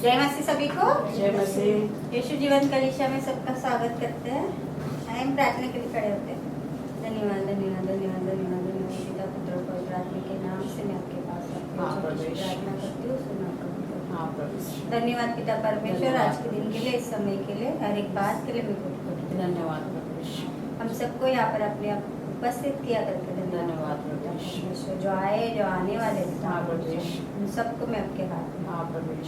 जय मसीह सभी को। जय मसीह। यीशु जीवन कलीसिया में सबका स्वागत करते हैं। हम प्रार्थना के लिए खड़े होते हैं। धन्यवाद धन्यवाद धन्यवाद धन्यवाद धन्यवाद पिता पुत्र और पवित्र आत्मा के नाम से मैं आपके पास प्रार्थना करती हूँ, सुना करूँ। धन्यवाद पिता परमेश्वर, आज के दिन के लिए, इस समय के लिए, हर एक बात के लिए मैं बहुत धन्यवाद। हम सबको यहाँ पर अपने आप उपस्थित किया करके धन्यवाद परमेश्वर, जो आए जो आने वाले उन सबको मैं आपके हाथ में,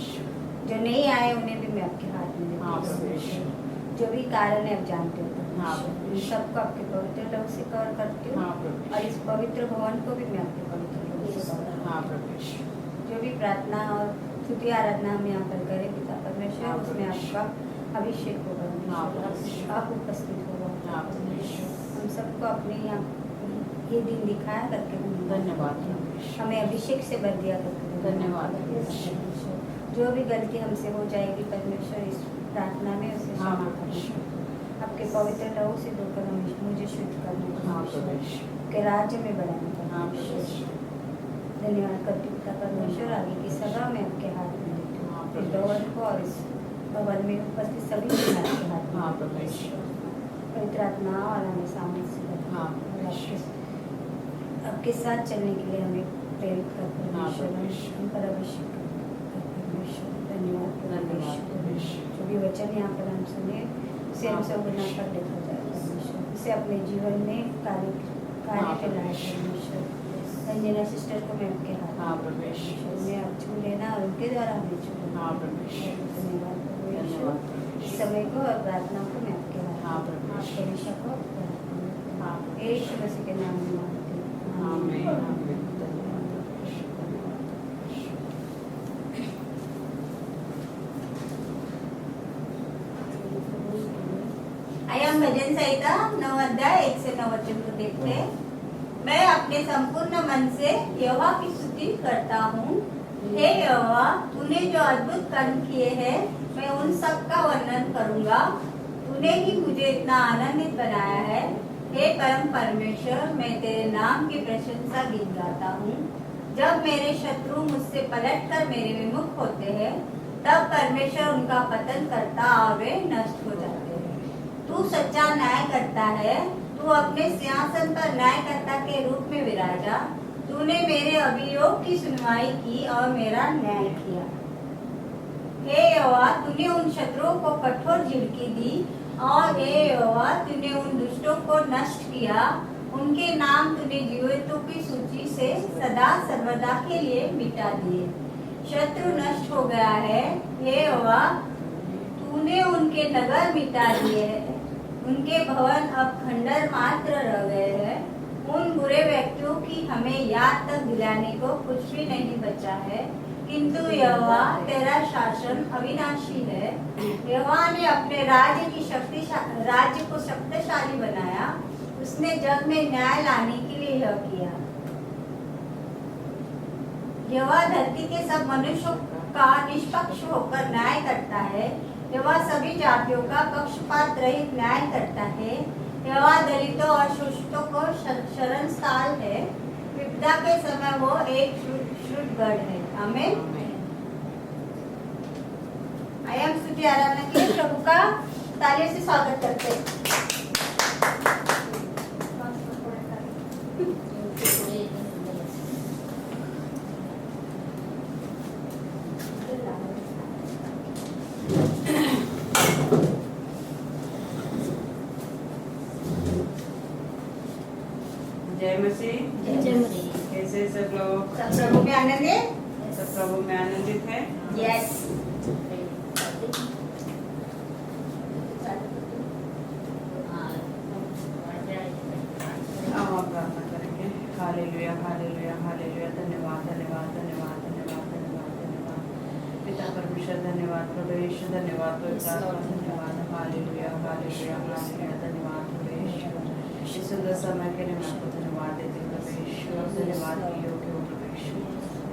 जो नहीं आए उन्हें भी मैं आपके हाथ में देती हूँ। जो भी कारण है आप जानते हो परमेश्वर, इन सबको आपके पवित्र लोग से कवर करती हूँ और इस पवित्र भवन को भी मैं आपके पवित्र लोग से कवर करती हूँ। जो भी प्रार्थना और स्तुति आराधना हम यहाँ पर करें पिता परमेश्वर, उसमें आपका अभिषेक होगा, आप उपस्थित होगा। हम सबको अपने यहाँ ये दिन दिखाया करके धन्यवाद। हमें अभिषेक से भर दिया करके धन्यवाद। जो भी गलती हमसे हो जाएगी परमेश्वर, इस प्रार्थना में उसे क्षमा करना। आपके पवित्र लहू से धोकर मुझे शुद्ध करना, के राज्य में बढ़ाने का। धन्यवाद करती हूँ पिता परमेश्वर। आगे की सभा में आपके हाथ में देती हूँ, इस भवन को और इस भवन में उपस्थित सभी के हाथ में पवित्र आत्मा और हमें सामने से आपके साथ चलने के लिए हमें प्रेरित कर परमेश्वर, हम पर अभिषेक कर परमेश्वर। धन्यवाद। जो भी वचन यहाँ पर हम सुने उसे हम सब गुना कर देखा जाए परमेश्वर, उसे अपने जीवन में कार्य पे लाए परमेश्वर। रंजना सिस्टर को मैं आपके हाथ परमेश्वर, उन्हें आप छू लेना और उनके द्वारा हमें छू लेना। धन्यवाद परमेश्वर। इस समय को और प्रार्थना को मैं आपके हाथ परमेश्वर को यीशु मसीह के नाम में मांगती हूँ, आमीन। आइए हम भजन संहिता 9 अध्याय 1 से 9 वचन को देखते हैं। मैं अपने संपूर्ण मन से यहोवा की स्तुति करता हूँ। हे यहोवा, तूने जो अद्भुत कर्म किए हैं, मैं उन सब का वर्णन करूँगा। तूने ही मुझे इतना आनंदित बनाया है। हे परम परमेश्वर, मैं तेरे नाम की प्रशंसा गीत गाता हूँ। जब मेरे शत्रु मुझसे पलटकर मेरे विमुख होते हैं, तब परमेश्वर उनका पतन करता और वे नष्ट हो जाते हैं। तू सच्चा न्याय करता है। तू अपने सिंहासन पर न्यायकर्ता के रूप में विराजा। तूने मेरे अभियोग की सुनवाई की और मेरा न्याय किया। हे यहोवा, तूने उन शत्रुओं को कठोर झिड़की दी और हे यहोवा, तूने उन दुष्टों को नष्ट किया। उनके नाम तूने जीवितों की सूची से सदा सर्वदा के लिए मिटा दिए। शत्रु नष्ट हो गया है। हे यहोवा, तूने उनके नगर मिटा दिए हैं। उनके भवन अब खंडर मात्र रह गए हैं। उन बुरे व्यक्तियों की हमें याद तक दिलाने को कुछ भी नहीं बचा है। किंतु यहोवा, तेरा शासन अविनाशी है। यहोवा ने अपने राज्य को शक्तिशाली बनाया। उसने जग में न्याय लाने के लिए यह किया। यहोवा धरती के सब मनुष्यों का निष्पक्ष होकर न्याय करता है। यहोवा सभी जातियों का पक्षपात रहित न्याय करता है। यहोवा दलितों और शोषितों को शरण स्थान है। विपदा के समय वो एक शुद्ध गढ़ है। आमीन। आइए हम स्तुति आराधना के लिए प्रभु का तालियों से स्वागत करते हैं। जय मसीह। जय मसीह। कैसे सब लोग? सब प्रभु में आनंदित, सब प्रभु में आनंदित है। यस। अब हम प्रार्थना करेंगे। Hallelujah hallelujah hallelujah. धन्यवाद धन्यवाद धन्यवाद धन्यवाद धन्यवाद धन्यवाद पिता परमेश्वर, धन्यवाद प्रभु यीशु, धन्यवाद पवित्र आत्मा, धन्यवाद। Hallelujah hallelujah hallelujah. धन्यवाद प्रभु यीशु, इस सुंदर समय के लिए मैं आपको धन्यवाद देती हूँ प्रभु यीशु। अब धन्यवाद के योग्य हो प्रभु यीशु।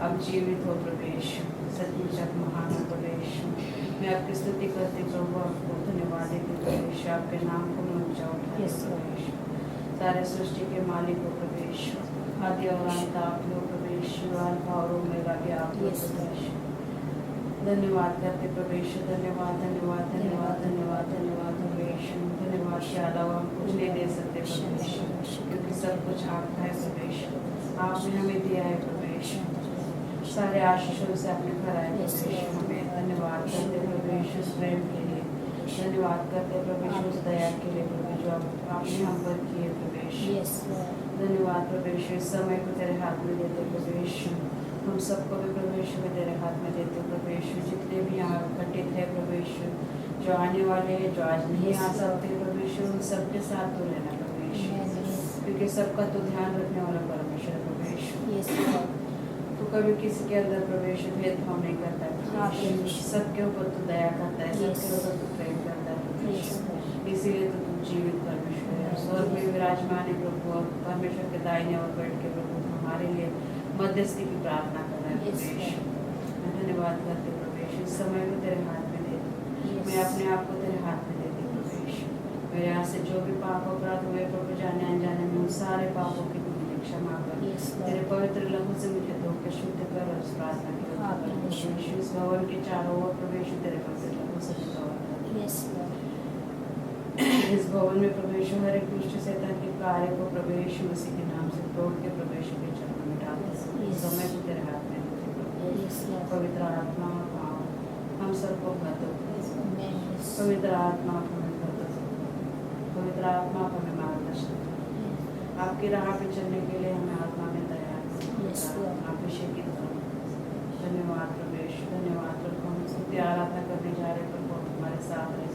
अब जीवित हो प्रभु यीशु, सचमुच आप महान हो प्रभु यीशु। मैं आपकी स्तुति करती प्रभु, आपको धन्यवाद देती प्रभु यीशु। आपके नाम को मैं ऊंचा उठाती प्रभु यीशु। सारे सृष्टि के मालिक हो प्रभु यीशु। आदि और अंत आप हो प्रभु यीशु। अल्फा और ओमेगा भी आप हो प्रभु यीशु। धन्यवाद करते प्रभु यीशु, धन्यवाद धन्यवाद धन्यवाद धन्यवाद धन्यवाद प्रभु यीशु। धन्यवाद के अलावा हम कुछ नहीं दे सकते प्रभु यीशु, क्योंकि सब कुछ आपका है प्रभु यीशु। आपने हमें दिया है प्रभु यीशु, सारे आशीषों से आपने भरा है प्रभु यीशु। हमें धन्यवाद करते प्रभु यीशु उस प्रेम के लिए, धन्यवाद करते प्रभु यीशु उस दया के लिए प्रभु जो आपने हम पर किए प्रभु यीशु। धन्यवाद प्रभु यीशु, इस समय को तेरे हाथ में देते प्रभु यीशु। हम सबको भी प्रभु यीशु में तेरे हाथ में देते प्रभु यीशु। जितने भी यहाँ इकट्ठित है प्रभु यीशु, जो आने वाले हैं, जो आज नहीं आ सकते प्रभु यीशु, उन सबके साथ तो लेना प्रभु यीशु, क्योंकि सबका तो ध्यान रखने वाला परमेश्वर प्रभु यीशु। तो कभी किसी के अंदर प्रभु यीशु भेदभाव नहीं करता है प्रभु यीशु, सबके ऊपर तो दया करता है, सबके ऊपर तो प्रेम करता है प्रभु यीशु। इसीलिए तो तुम जीवित परमेश्वर है, स्वर्ग में विराजमान है प्रभु, और परमेश्वर के दाहिने ओर बैठ के प्रभु हमारे लिए मध्यस्थी की प्रार्थना कर रहे हैं प्रभु यीशु। मैं धन्यवाद करते प्रभु यीशु, इस समय को तेरे हाथ में देती, मैं अपने आप को तेरे हाथ में देती प्रभु यीशु। मेरे यहाँ से जो भी पाप अपराध हुए प्रभु जाने अनजाने में, उन सारे पापों की मुझे क्षमा कर, तेरे पवित्र लहू से मुझे धो के शुद्ध कर, और इस प्रार्थना की इस भवन के चारों ओर प्रभु यीशु तेरे पवित्र लहू से कवर कर। इस भवन में प्रभु यीशु हर एक दुष्ट शैतान के कार्य को प्रभु यीशु मसीह के नाम से तोड़ के प्रभु यीशु के चरणों में डाल दे। समय को तेरे हाथ में देते प्रभु। पवित्र आत्मा हम सबको भर दो, पवित्र आत्मा हमें भर दो, पवित्र आत्मा हमें मार्गदर्शन दो। आपकी राह पे चलने के लिए हमें आत्मा में तैयार अभिषेकित करो। धन्यवाद प्रभु यीशु, धन्यवाद प्रभु। हम स्तुति आराधना करने जा रहे प्रभु, हमारे साथ रहे।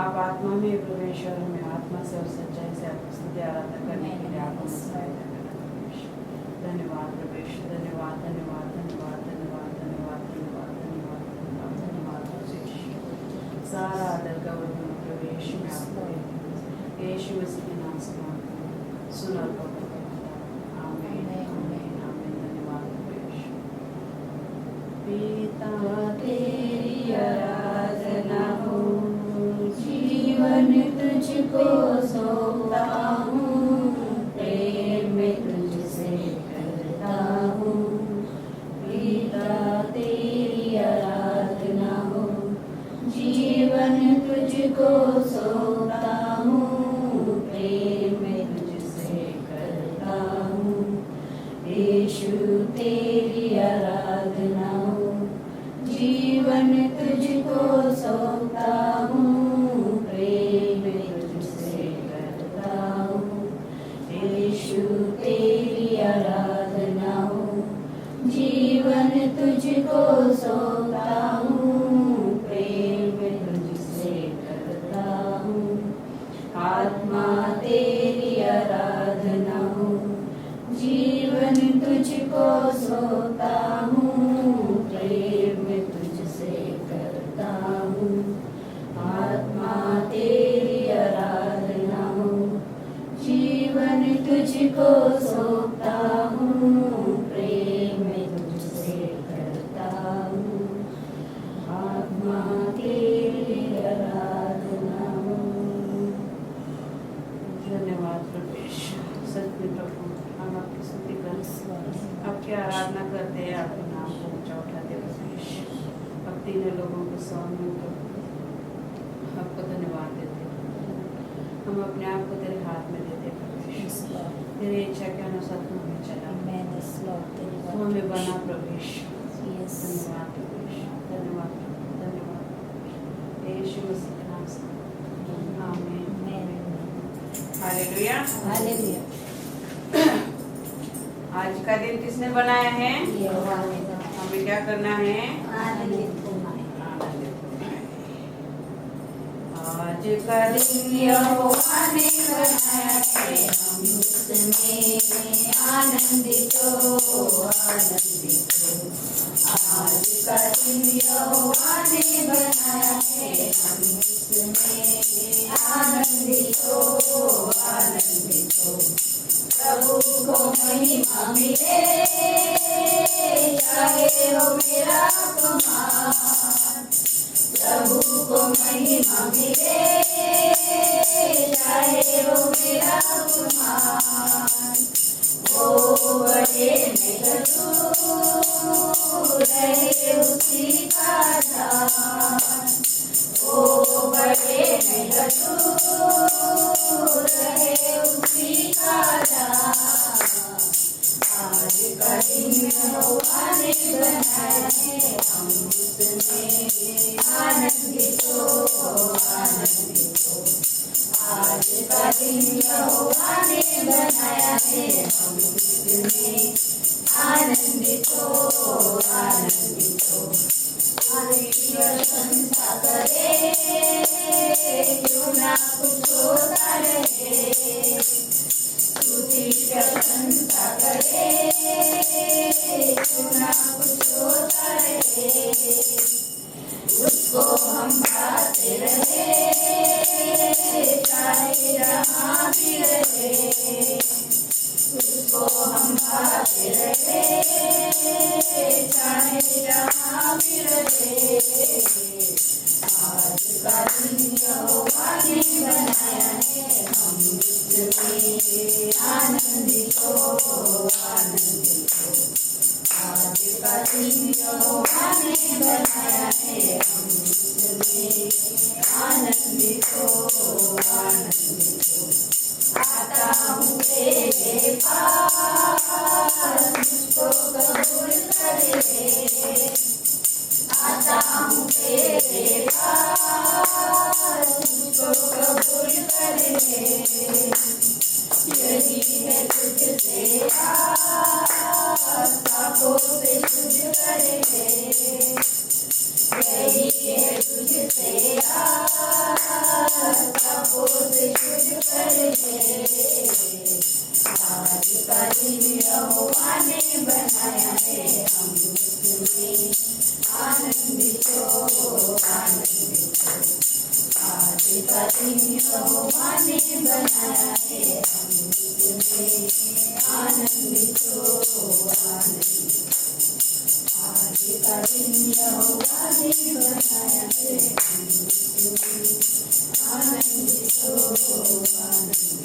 आप आत्मा में प्रभु यीशु, हमें आत्मा से और सच्चाई से आपकी स्तुति आराधना करने के लिए आपको सहायता करना प्रभु यीशु। धन्यवाद प्रभु यीशु, धन्यवाद धन्यवाद धन्यवाद धन्यवाद धन्यवाद धन्यवाद धन्यवाद धन्यवाद धन्यवाद प्रभु यीशु। सारा आदर का वर्णन प्रभु यीशु में आपको यीशु मसीह के नाम से मांगते हैं, सुन और कबूल करो। आमीन आमीन आमीन। धन्यवाद प्रभु यीशु। पिता तेरी आराधना हो, जीवन तुझको सौंपता हूँ, प्रेम में तुझसे करता हूँ। पिता तेरी आराधना हो, जीवन तुझको सौंपता हूँ, प्रेम में तुझसे करता हूँ। यीशु तेरी आराधना हो, जीवन तुझको सौंपता हूँ, प्रेम में तुझसे करता हूँ। यीशु तेरी आराधना हो, जीवन तुझको सौंपता हूँ, प्रेम में तुझसे करता हूँ। आत्मा तेरी आराधना हो, जीवन तुझको सौंपता हूँ, प्रेम में तुझसे करता हूँ। आत्मा तेरी आराधना हो, जीवन तुझको सौंपता हूँ, प्रेम में तुझसे करता हूँ। आत्मा तेरी आराधना हो। धन्यवाद प्रभु यीशु, सत्य प्रभु, हम आपकी स्तुति करते, आपकी आराधना करते हैं, आपके नाम को ऊंचा उठाते प्रभु यीशु। अब तीनों लोगों के सामने आपको धन्यवाद देते, हम अपने आप को तेरे हाथ में देते प्रभु यीशु। तेरी इच्छा के अनुसार तू हमें चला, तू हमें बना प्रभु यीशु। धन्यवाद प्रभु यीशु, धन्यवाद धन्यवाद यीशु मसीह के नाम से आमीन। Hallelujah hallelujah. आज का दिन किसने बनाया है? हमें क्या करना है? आनंदित होना है। आज का दिन यहोवा ने बनाया है, हम उसमें आनंदित हो आनंदित हो। आज का दिन यहोवा ने बनाया है, हम उसमें आनंदित हो आनंदित हो। प्रभु को महिमा मिले, चाहे हो मेरा अपमान। प्रभु को महिमा मिले, चाहे हो मेरा अपमान। वो बड़े मैं घटूं, रहे उसी का ध्यान। ओ बड़े नहीं दूर रहे उसी का ध्यान। आज का दिन यहोवा ने बनाया है, हम उसमें आनंदित हो, आनंदित हो। आज का दिन यहोवा ने बनाया है, हम उसमें आनंदित हो, आनंदित हो। उसकी प्रशंसा करे, क्यों ना कुछ होता रहे। उसकी प्रशंसा करे, क्यों ना कुछ होता रहे। उसको हम गाते रहे, चाहे जहाँ भी रहे। उसको हम गाते रहे, चाहे जहाँ भी रहे। आज का दिन यहोवा ने बनाया है, हम उसमें आनंदित हो, आनंदित हो। आज का दिन यहोवा ने बनाया है, हम उसमें आनंदित हो, आनंदित हो। आता हूँ तेरे पास, मुझको कबूल कर ले। आता हूँ तेरे पास, मुझको कबूल कर ले। यही है तुझसे आस, पापों से शुद्ध कर ले। यही है तुझसे आस, पापों से शुद्ध कर ले। आज का दिन यहोवा ने बनाया है, हम उसमें आनंदित हो, आनंदित हो। आज का दिन यहोवा ने बनाया है, हम उसमें आनंदित हो, आनंदित हो। आज का दिन यहोवा ने बनाया है, हम उसमें आनंदित हो, आनंदित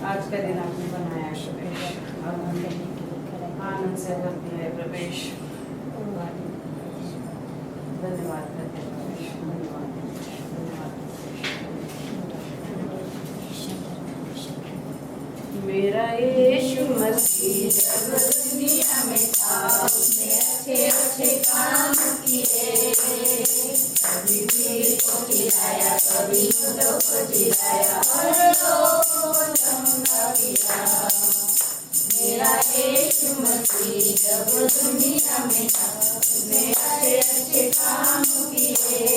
आज का दिन आपने बनाया प्रवेश, और आनंद से भरती है प्रवेश। धन्यवाद करते हैं प्रवेश, धन्यवाद, धन्यवाद। मेरा यीशु मसीह जब दुनिया में था, उसने अच्छे अच्छे काम किए। कभी भीड़ को खिलाया, कभी मुर्दों को जिलाया, और लोगों को चंगा किया। मेरा यीशु मसीह जब दुनिया में था, उसने अच्छे अच्छे काम किए।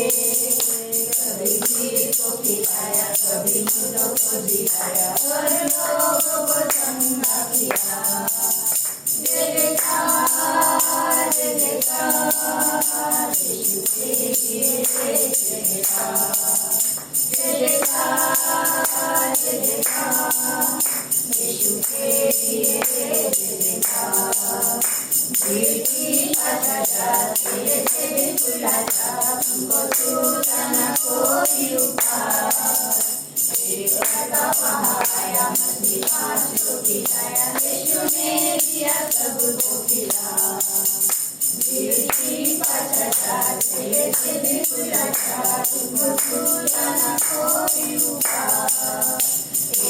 कभी भीड़ को खिलाया, कभी मुर्दों को जिलाया, और लोगों को चंगा किया। जय जयकार, जय जयकार, यीशु के लिए जय जयकार। जय जयकार, जय जयकार, यीशु के लिए जय जयकार। भीड़ की आशा जाती है, बिल्कुल आशा, तुमको छूता न कोई उपाय। एक लड़का वहाँ आया, मछली 5 को खिलाया, यीशु ने दिया सबको खिला। भीड़ की आशा जाती है, बिल्कुल आशा, तुमको छूता न कोई उपाय।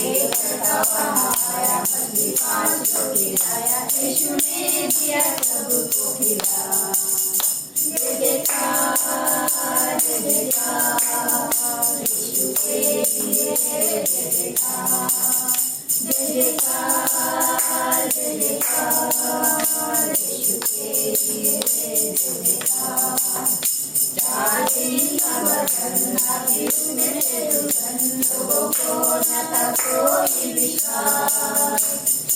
एक लड़का वहाँ आया, मछली 5 को खिलाया, यीशु ने दिया सबको खिला। जय जयकार, जय जयकार, यीशु के लिए जय जयकार। जय जयकार, जय जयकार, यीशु के लिए जय जयकार। 4 दिन का वचन आदि उसमें से दुल्हन, लोगों को न था कोई विश्वास।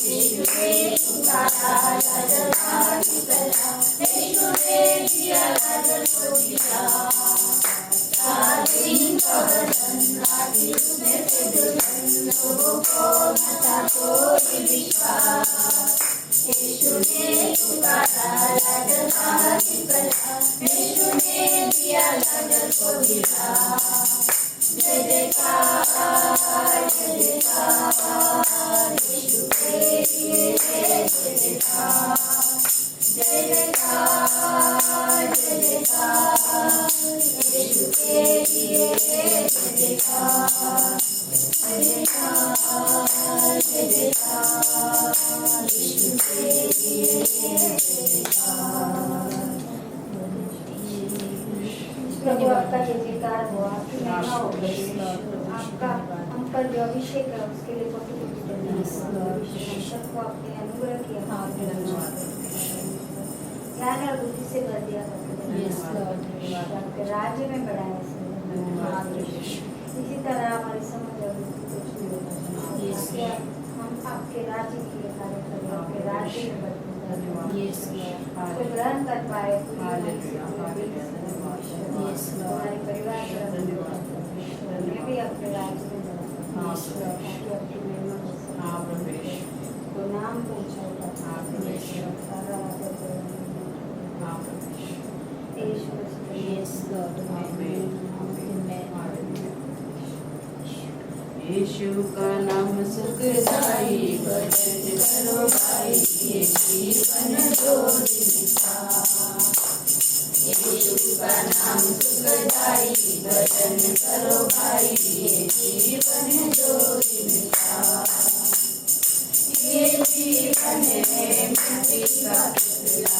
यीशु ने पुकारा, लाजर बाहर निकला, यीशु ने दिया लाजर को जिला। 4 दिन का वचन आदि उसमें से दुल्हन, लोगों को न था कोई विश्वास। येशूने पुकारा लाज हाती कला, येशूने दिया लाज को दिला। जय जयकार जय जयकार यीशु के लिए जय जयकार। जय जयकार जय जयकार यीशु के लिए जय जयकार। जय जयकार जय जयकार यीशु के लिए जय जयकार। प्रभु आपका जय जयकार हो, आपकी महिमा हो, आपका हम पर जो अभिषेक है उसके लिए बहुत बहुत धन्यवाद। हम सबको आपने अनुग्रह किया, ज्ञान और बुद्धि से भर दिया, आपके राज्य में बढ़ाया। इसी तरह हमारी समझ और बुद्धि को छूए, हम आपके राज्य के लिए कार्य करें, आपके राज्य में बढ़ते आपको ग्रहण कर पाए। हमारे परिवार मैं भी अपने राज्य में आपकी महिमा को नाम पहुँचाएगा। यीशु का नाम सुखदाई, भजन करो भाई, ये जीवन दो दिन का। यीशु का नाम सुखदाई, भजन करो भाई, ये जीवन दो दिन का। ये जीवन है मिट्टी का पुतला,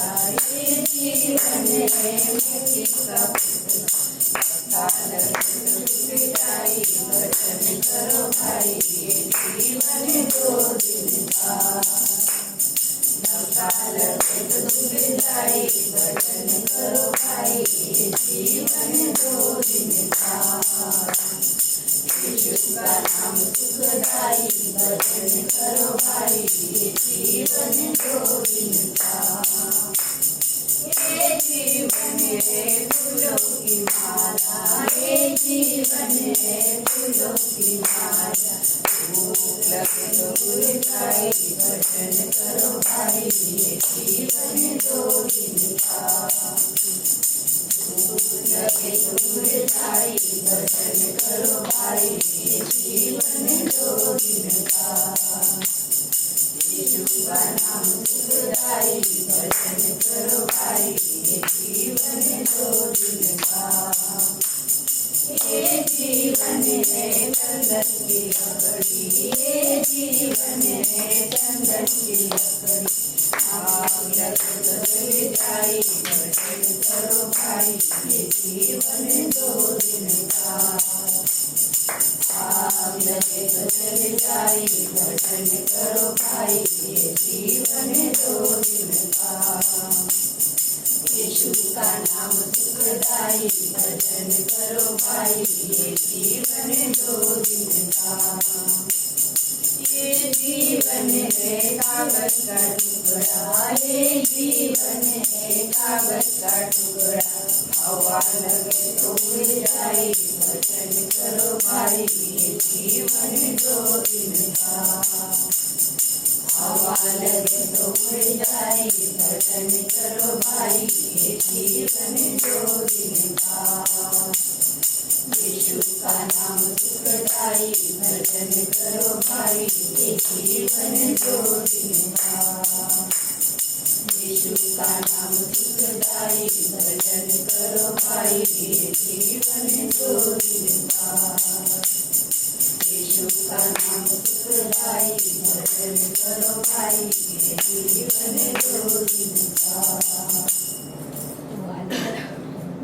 ये जीवन है मिट्टी का पुतला। भजन करो भाई, ये जीवन दो दिन का। भजन करो भाई, ये जीवन दो दिन का। यीशु का नाम सुखदाई, भजन करो भाई, ये जीवन दो दिन का। ये जीवन है फूलों की माला, ये जीवन है फूलों की माला। भूख लगे तो मुरझाई, भजन करो भाई, ये जीवन दो दिन का। भूख लगे तो मुरझाई, भजन करो भाई, ये जीवन दो दिन का। यीशु का नाम सुखदाई, भजन करो भाई, ये जीवन दो दिन का। ये जीवन है चंदन की लकड़ी, ये जीवन है चंदन की लकड़ी। आग लगे तो जल जाई, भजन करो भाई, ये जीवन दो दिन का। आग लगे तो जल जाई, भजन करो भाई, ये जीवन दो दिन का। यीशु का नाम सुखदाई, भजन करो भाई, ये जीवन दो दिन का। ये जीवन है कागज का टुकड़ा, ये जीवन है कागज का टुकड़ा। हवा लगे तो उड़ जाए, भजन करो भाई, ये जीवन दो दिन का। हवा लगे तो उड़ जाए, भजन करो भाई, ये जीवन दो दिन का। यीशु का नाम सुखदाई, भजन करो भाई, ये जीवन दो दिन का। यीशु का नाम सुखदाई, भजन करो भाई, ये जीवन दो दिन का। यीशु का नाम सुखदाई, भजन करो भाई, ये जीवन दो दिन का।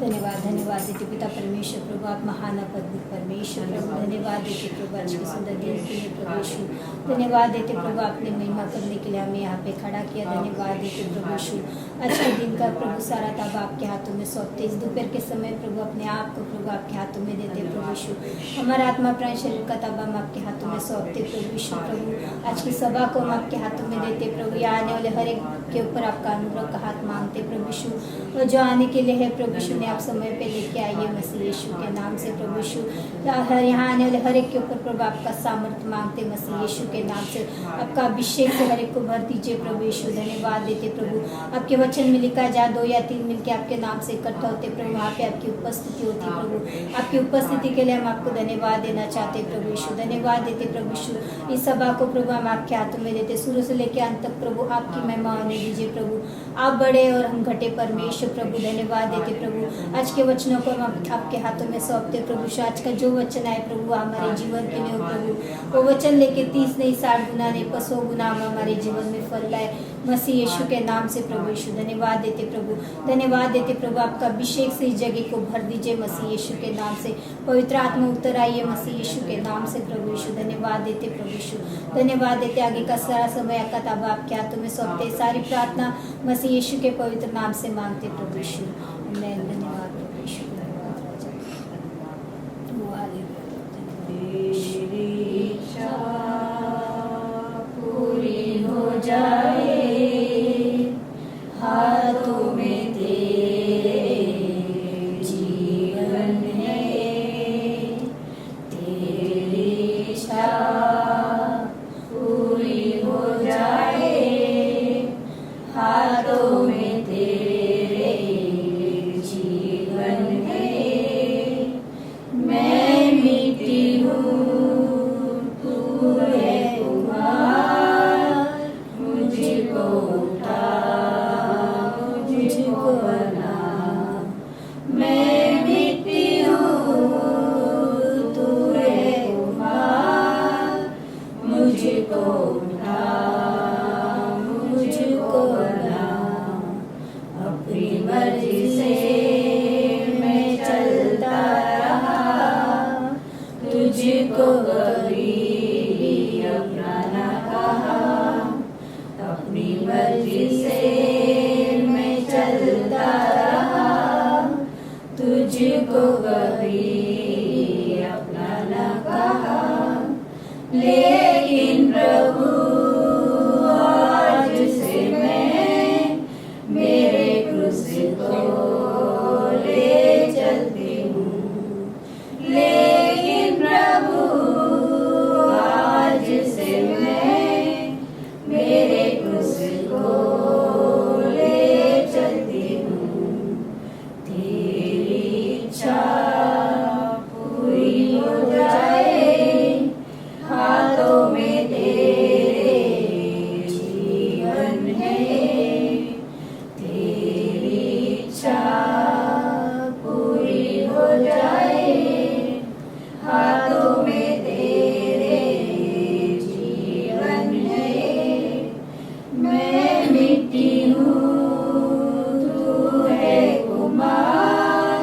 धन्यवाद धन्यवाद देते पिता परमेश्वर प्रभु, आप महान अद्भुत परमेश्वर प्रभु। धन्यवाद देते प्रभु आज के सुंदर दिन के लिए प्रभु यीशु। धन्यवाद देते प्रभु आपने महिमा करने के लिए हमें यहाँ पे खड़ा किया। धन्यवाद देते प्रभु यीशु आज के दिन का प्रभु सारा ताबा आपके हाथों में सौंपते, इस दोपहर के समय प्रभु अपने आप को प्रभु आपके हाथों में देते प्रभु यीशु। हमारा आत्मा प्राण शरीर का ताबा हम आपके हाथों में सौंपते प्रभु यीशु। प्रभु आज की सभा को हम आपके हाथों में देते प्रभु, यहाँ आने वाले हर एक के ऊपर आपका अनुग्रह का हाथ मांगते प्रभु यीशु। और जो आने के लिए है प्रभु यीशु ने आप समय पे लेके आइए मसीह यीशु के नाम से प्रभु यीशु। यहाँ आने वाले हर एक के ऊपर प्रभु आपका सामर्थ्य मांगते मसीह यीशु के नाम से। आपका अभिषेक से हर एक को भर दीजिए प्रभु यीशु। धन्यवाद देते प्रभु, आपके वचन में लिखा है जहाँ 2 या 3 मिलके आपके नाम से इकट्ठा होते प्रभु, वहाँ पे आपकी उपस्थिति होती प्रभु। आपकी उपस्थिति के लिए हम आपको धन्यवाद देना चाहते प्रभु यीशु। धन्यवाद देते प्रभु यीशु। इस सभा को प्रभु हम आपके हाथों में देते, शुरू से लेकर अंत तक प्रभु आपकी महिमा होने दीजिए प्रभु। आप बड़े और हम घटे परमेश्वर प्रभु। धन्यवाद देते प्रभु, आज के वचनों को हम आपके हाथों में सौंपते प्रभु। आज का जो वचन आए प्रभु हमारे जीवन के लिए हो प्रभु, वो वचन लेके 30 नहीं 60 गुना नहीं 100 गुना हमारे जीवन में फल लाए मसीह यीशु के नाम से प्रभु यीशु। धन्यवाद देते प्रभु, धन्यवाद देते प्रभु। आपका अभिषेक से इस जगह को भर दीजिए मसीह यीशु के नाम से। पवित्र आत्मा उतर आइए मसीह यीशु के नाम से प्रभु यीशु। धन्यवाद देते प्रभु यीशु, धन्यवाद देते। आगे का सारा समय आपका ताबा आपके हाथों में सौंपते, सारी प्रार्थना मसीह यीशु के पवित्र नाम से मांगते प्रभु यीशु। आमीन। धन्यवाद प्रभु यीशु। धन्यवाद राजा। तेरी इच्छा पूरी हो जाए, हाथों में तेरे जीवन है। तेरी इच्छा पूरी हो जाए, हाथों में तेरे जीवन है। मैं मिट्टी हूँ, तू है कुम्हार, मुझको उठा, मुझको बना। मैं मिट्टी हूँ, तू है कुम्हार, मुझको उठा, मुझको बना। अपनी मर्जी से मैं चलता रहा, तुझको कभी अपना न कहा। अपनी मर्जी से मैं चलता रहा, तुझको कभी अपना न कहा। लेकिन प्रभु आज से मैं मेरे क्रूस को ले चलती हूँ। लेकिन प्रभु आज से मैं मेरे क्रूस को ले चलती हूँ। तेरी इच्छा पूरी हो जाए, हाथों में तेरे जीवन है। तेरी इच्छा पूरी हो जाए, हाथों में तेरे जीवन है। मैं मिट्टी हूँ, तू है कुम्हार,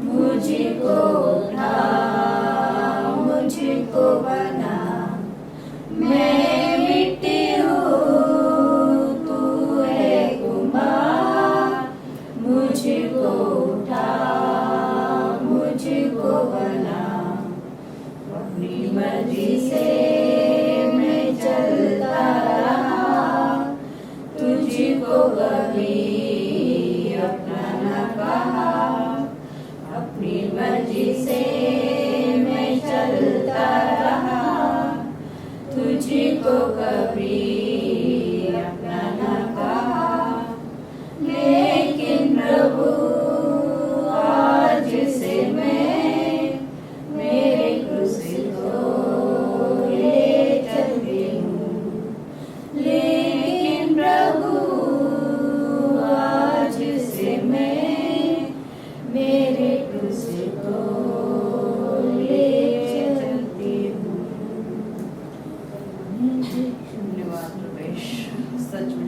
मुझको उठा, मुझको बना। मैं मिट्टी हूँ, तू है कुम्हार, मुझको उठा, मुझको बना। अपनी मर्जी से मैं चलता रहा, तुझको कभी अपना न कहा। अपनी मर्जी से मैं चलता रहा, तुझको कभी अपना न कहा। लेकिन प्रभु आज से मैं मेरे क्रूस को ले चलती हूँ। लेकिन प्रभु आज से मैं मेरे क्रूस को ले चलती हूँ। धन्यवाद प्रवेश। सच में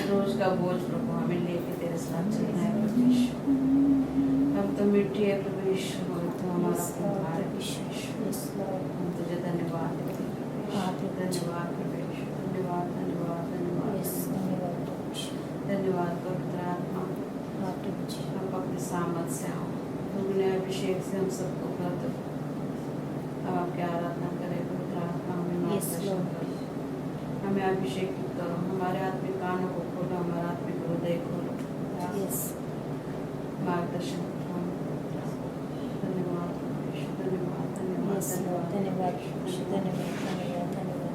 रोज का बोझ प्रभु हमें लेके तेरे साथ चलना है प्रवेश। हम तो मिट्टी है प्रवेश, तो हमारा कुम्हार है प्रवेश। हम तुझे धन्यवाद देते हैं प्रवेश। धन्यवाद प्रवेश, धन्यवाद धन्यवाद धन्यवाद। सामर्थ से आओ, दुगने अभिषेक से हम सबको भर दो। अब आपकी आराधना करें, पवित्र आत्मा हमें मार्गदर्शन करो, हमें अभिषेकित करो, हमारे आत्मिक कानों को खोलो, हमारा आत्मिक हृदय खोलो, मार्गदर्शन करो। धन्यवाद धन्यवाद धन्यवाद धन्यवाद धन्यवाद धन्यवाद धन्यवाद।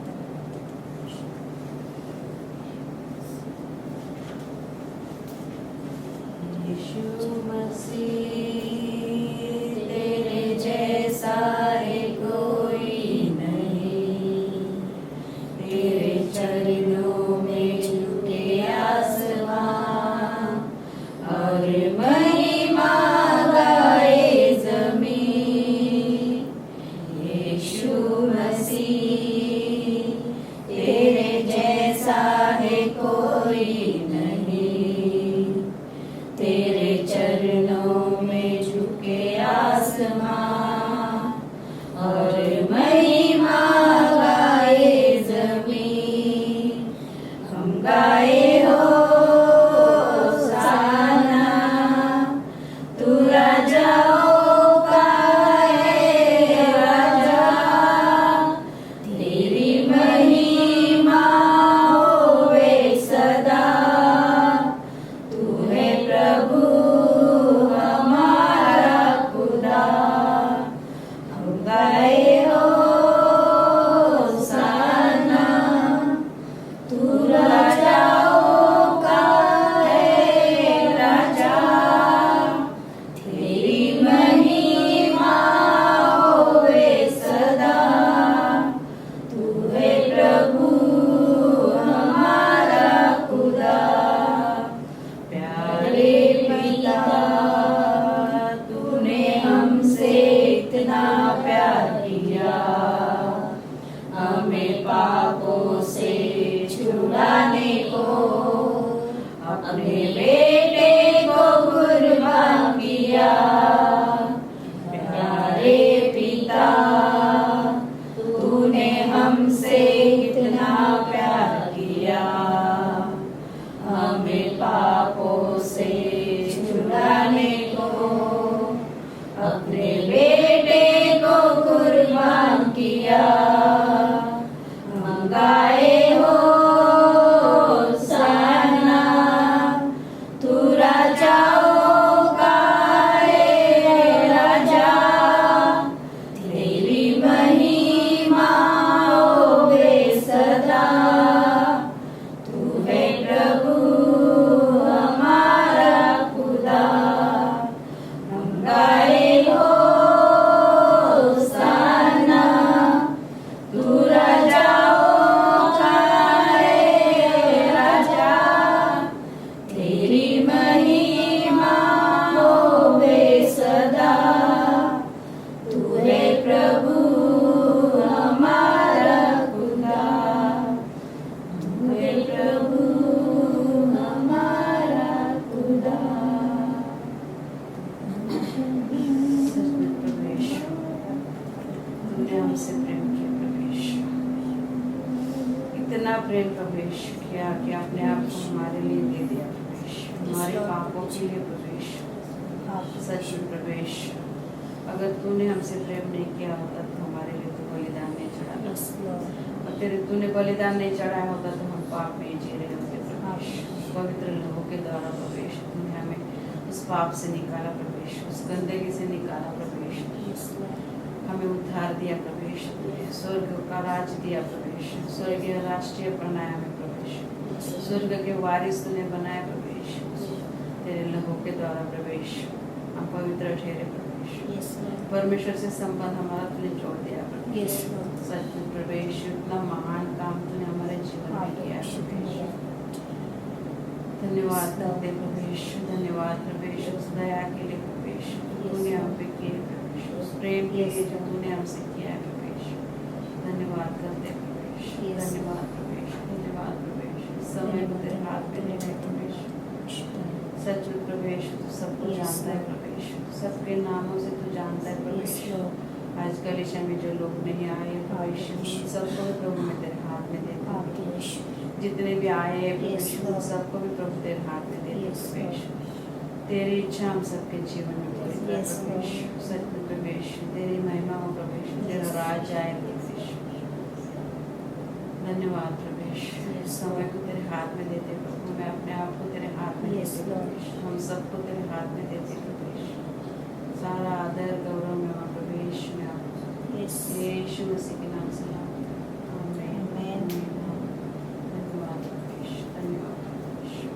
यीशु मसीह तेरे जैसा है कोई नहीं, तेरे चरणों में झुके आसमां और महिमा गाए ज़मीं। यीशु मसीह तेरे जैसा है कोई नहीं, तेरे चरणों में झुके आसमां और महिमा गाए ज़मीं। हम गाए होसाना, तू राजाओं का है राजा, तेरी महिमा होवे सदा। तू है प्रभु हमारा खुदा। हम गाए होसाना, तू राजाओं का है राजा, तेरी महिमा होवे सदा। तू है प्रभु हमारा खुदा। प्यारे पिता, तूने हमसे इतना प्यार किया, हमें पापों से छुड़ाने को अपने बेटे को कुर्बान किया। प्यारे पिता, तूने हमसे इतना प्यार किया, हमें पापों से छुड़ाने को अपने बेटे को कुर्बान किया। हम गाए होसाना, तू राजाओं का है राजा, तेरी महिमा होवे सदा। तू है प्रभु हमारा खुदा। हम गाए होसाना, तू राजाओं का है राजा, तेरी महिमा होवे सदा। तू है प्रभु हमारा खुदा। तू है प्रभु हमारा खुदा। प्रवेश, तुमने हमसे प्रेम किया प्रवेश, इतना प्रेम प्रवेश किया कि आपने आप को हमारे लिए दे दिया प्रवेश, हमारे पापों के लिए प्रवेश। सच में प्रवेश, अगर तूने हमसे प्रेम नहीं किया होता तो हमारे लिए तो बलिदान नहीं चढ़ाता, और तेरे तूने बलिदान नहीं चढ़ाया होता तो हम पाप में ही जी रहे होते प्रवेश। पवित्र लहू के द्वारा प्रवेश, तूने हमें उस पाप से निकाला प्रवेश, उस गंदगी से निकाला प्रवेश, हमें उद्धार दिया प्रवेश, स्वर्ग का राज दिया प्रवेश, स्वर्गीय राष्ट्रीय बनाया हमें प्रवेश, स्वर्ग के वारिस तूने बनाया प्रवेश। तेरे लहू के द्वारा प्रवेश, हम पवित्र ठहरे प्रवेश, परमेश्वर से संबंध हमारा तूने जोड़ दिया प्रवेश। सच में प्रवेश, इतना महान काम तूने हमारे जीवन में किया प्रवेश। धन्यवाद करते प्रवेश, धन्यवाद प्रवेश, उस दया के लिए प्रवेश तूने हम पे किए प्रवेश, उस प्रेम के लिए जो तूने हमसे किया है प्रवेश। धन्यवाद करते प्रवेश, धन्यवाद प्रवेश, धन्यवाद प्रवेश। समय को तेरे हाथ में लेते प्रवेश, सच में प्रवेश तू सबको जानता है प्रवेश, सबके नामों से तू जानता है प्रवेश। आज गलीचा में जो लोग नहीं आए प्रवेश, उन सबको भी प्रभु में तेरे हाथ में देता प्रवेश। जितने भी आए प्रवेश, उन सबको भी प्रभु तेरे हाथ में देते प्रवेश। तेरी इच्छा हम सबके जीवन में पूरी कर Yes, प्रभु यीशु। सत्य प्रभु यीशु, तेरी महिमा हो प्रभु यीशु, तेरा राज आए प्रभु यीशु। धन्यवाद प्रभु यीशु। इस समय को तेरे हाथ में देते प्रभु, मैं अपने आप को तेरे हाथ में Yes, देते प्रभु Lord. यीशु। हम सबको तेरे हाथ में देते प्रभु यीशु। सारा आदर गौरव में प्रभु यीशु में आपको Yes. यीशु मसीह के नाम से आमीन। Amen. धन्यवाद प्रभु यीशु, धन्यवाद प्रभु यीशु।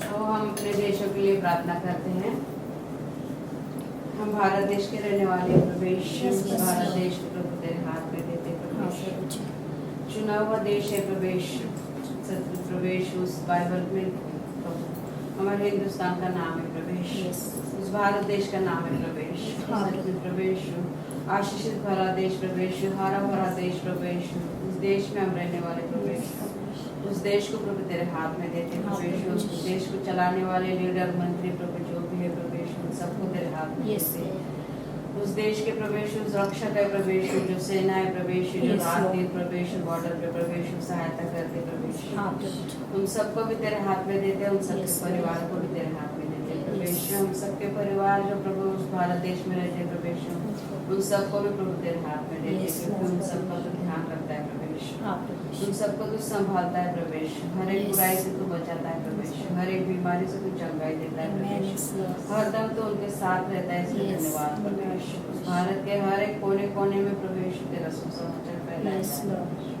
तो हम अपने देशों के लिए प्रार्थना करते हैं। हम भारत देश के रहने वाले प्रभु यीशु, Yes, yes, भारत Lord. देश को प्रभु तेरे हाथ में देते प्रभु हाँ यीशु। प्रभु जी। चुना हुआ देश है प्रभु यीशु, सत्य प्रभु यीशु। उस बाइबल में प्रभु हमारे हिंदुस्तान का नाम है प्रभु यीशु। Yes. उस भारत देश का नाम है प्रभु यीशु। हाँ। सत्य प्रभु यीशु, आशीषित भरा देश प्रभु यीशु, हरा भरा देश प्रभु यीशु। उस देश में हम रहने वाले प्रभु यीशु, उस देश को प्रभु तेरे हाथ में देते हैं प्रभु यीशु। उस देश को चलाने वाले लीडर मंत्री प्रभु जो भी है प्रभु यीशु, उन सबको तेरे हाथ में Yes, देते हैं। Lord. उस देश के प्रभु यीशु रक्षक है प्रभु यीशु, जो सेना है प्रभु यीशु, जो Yes, रात Lord. दिन प्रभु यीशु बॉर्डर पे प्रभु यीशु सहायता करते प्रभु यीशु। हाँ प्रभु जी। उन सबको भी तेरे हाथ में देते हैं, उन सबके Yes, परिवार को भी तेरे हाथ में देते हैं प्रभु Yes. यीशु। हम सबके परिवार जो प्रभु उस भारत देश में रहते हैं प्रभु यीशु, उन सबको भी प्रभु तेरे हाथ में देते हैं, Yes, क्योंकि उन Lord. सबका तो ध्यान रखता है प्रभु यीशु। हाँ प्रभु उन जी। सबको तू संभालता है प्रभु यीशु। हर एक Yes. बुराई से तू बचाता है प्रभु यीशु, हर एक बीमारी से तू चंगाई देता है प्रभु Amen. यीशु। Yes, Lord. हरदम तो उनके साथ रहता है, इसलिए Yes. धन्यवाद प्रभु यीशु। उस भारत के हर एक कोने कोने में प्रभु यीशु तेरा सुसमाचार फैलाया Yes, जाए Lord. प्रभु यीशु।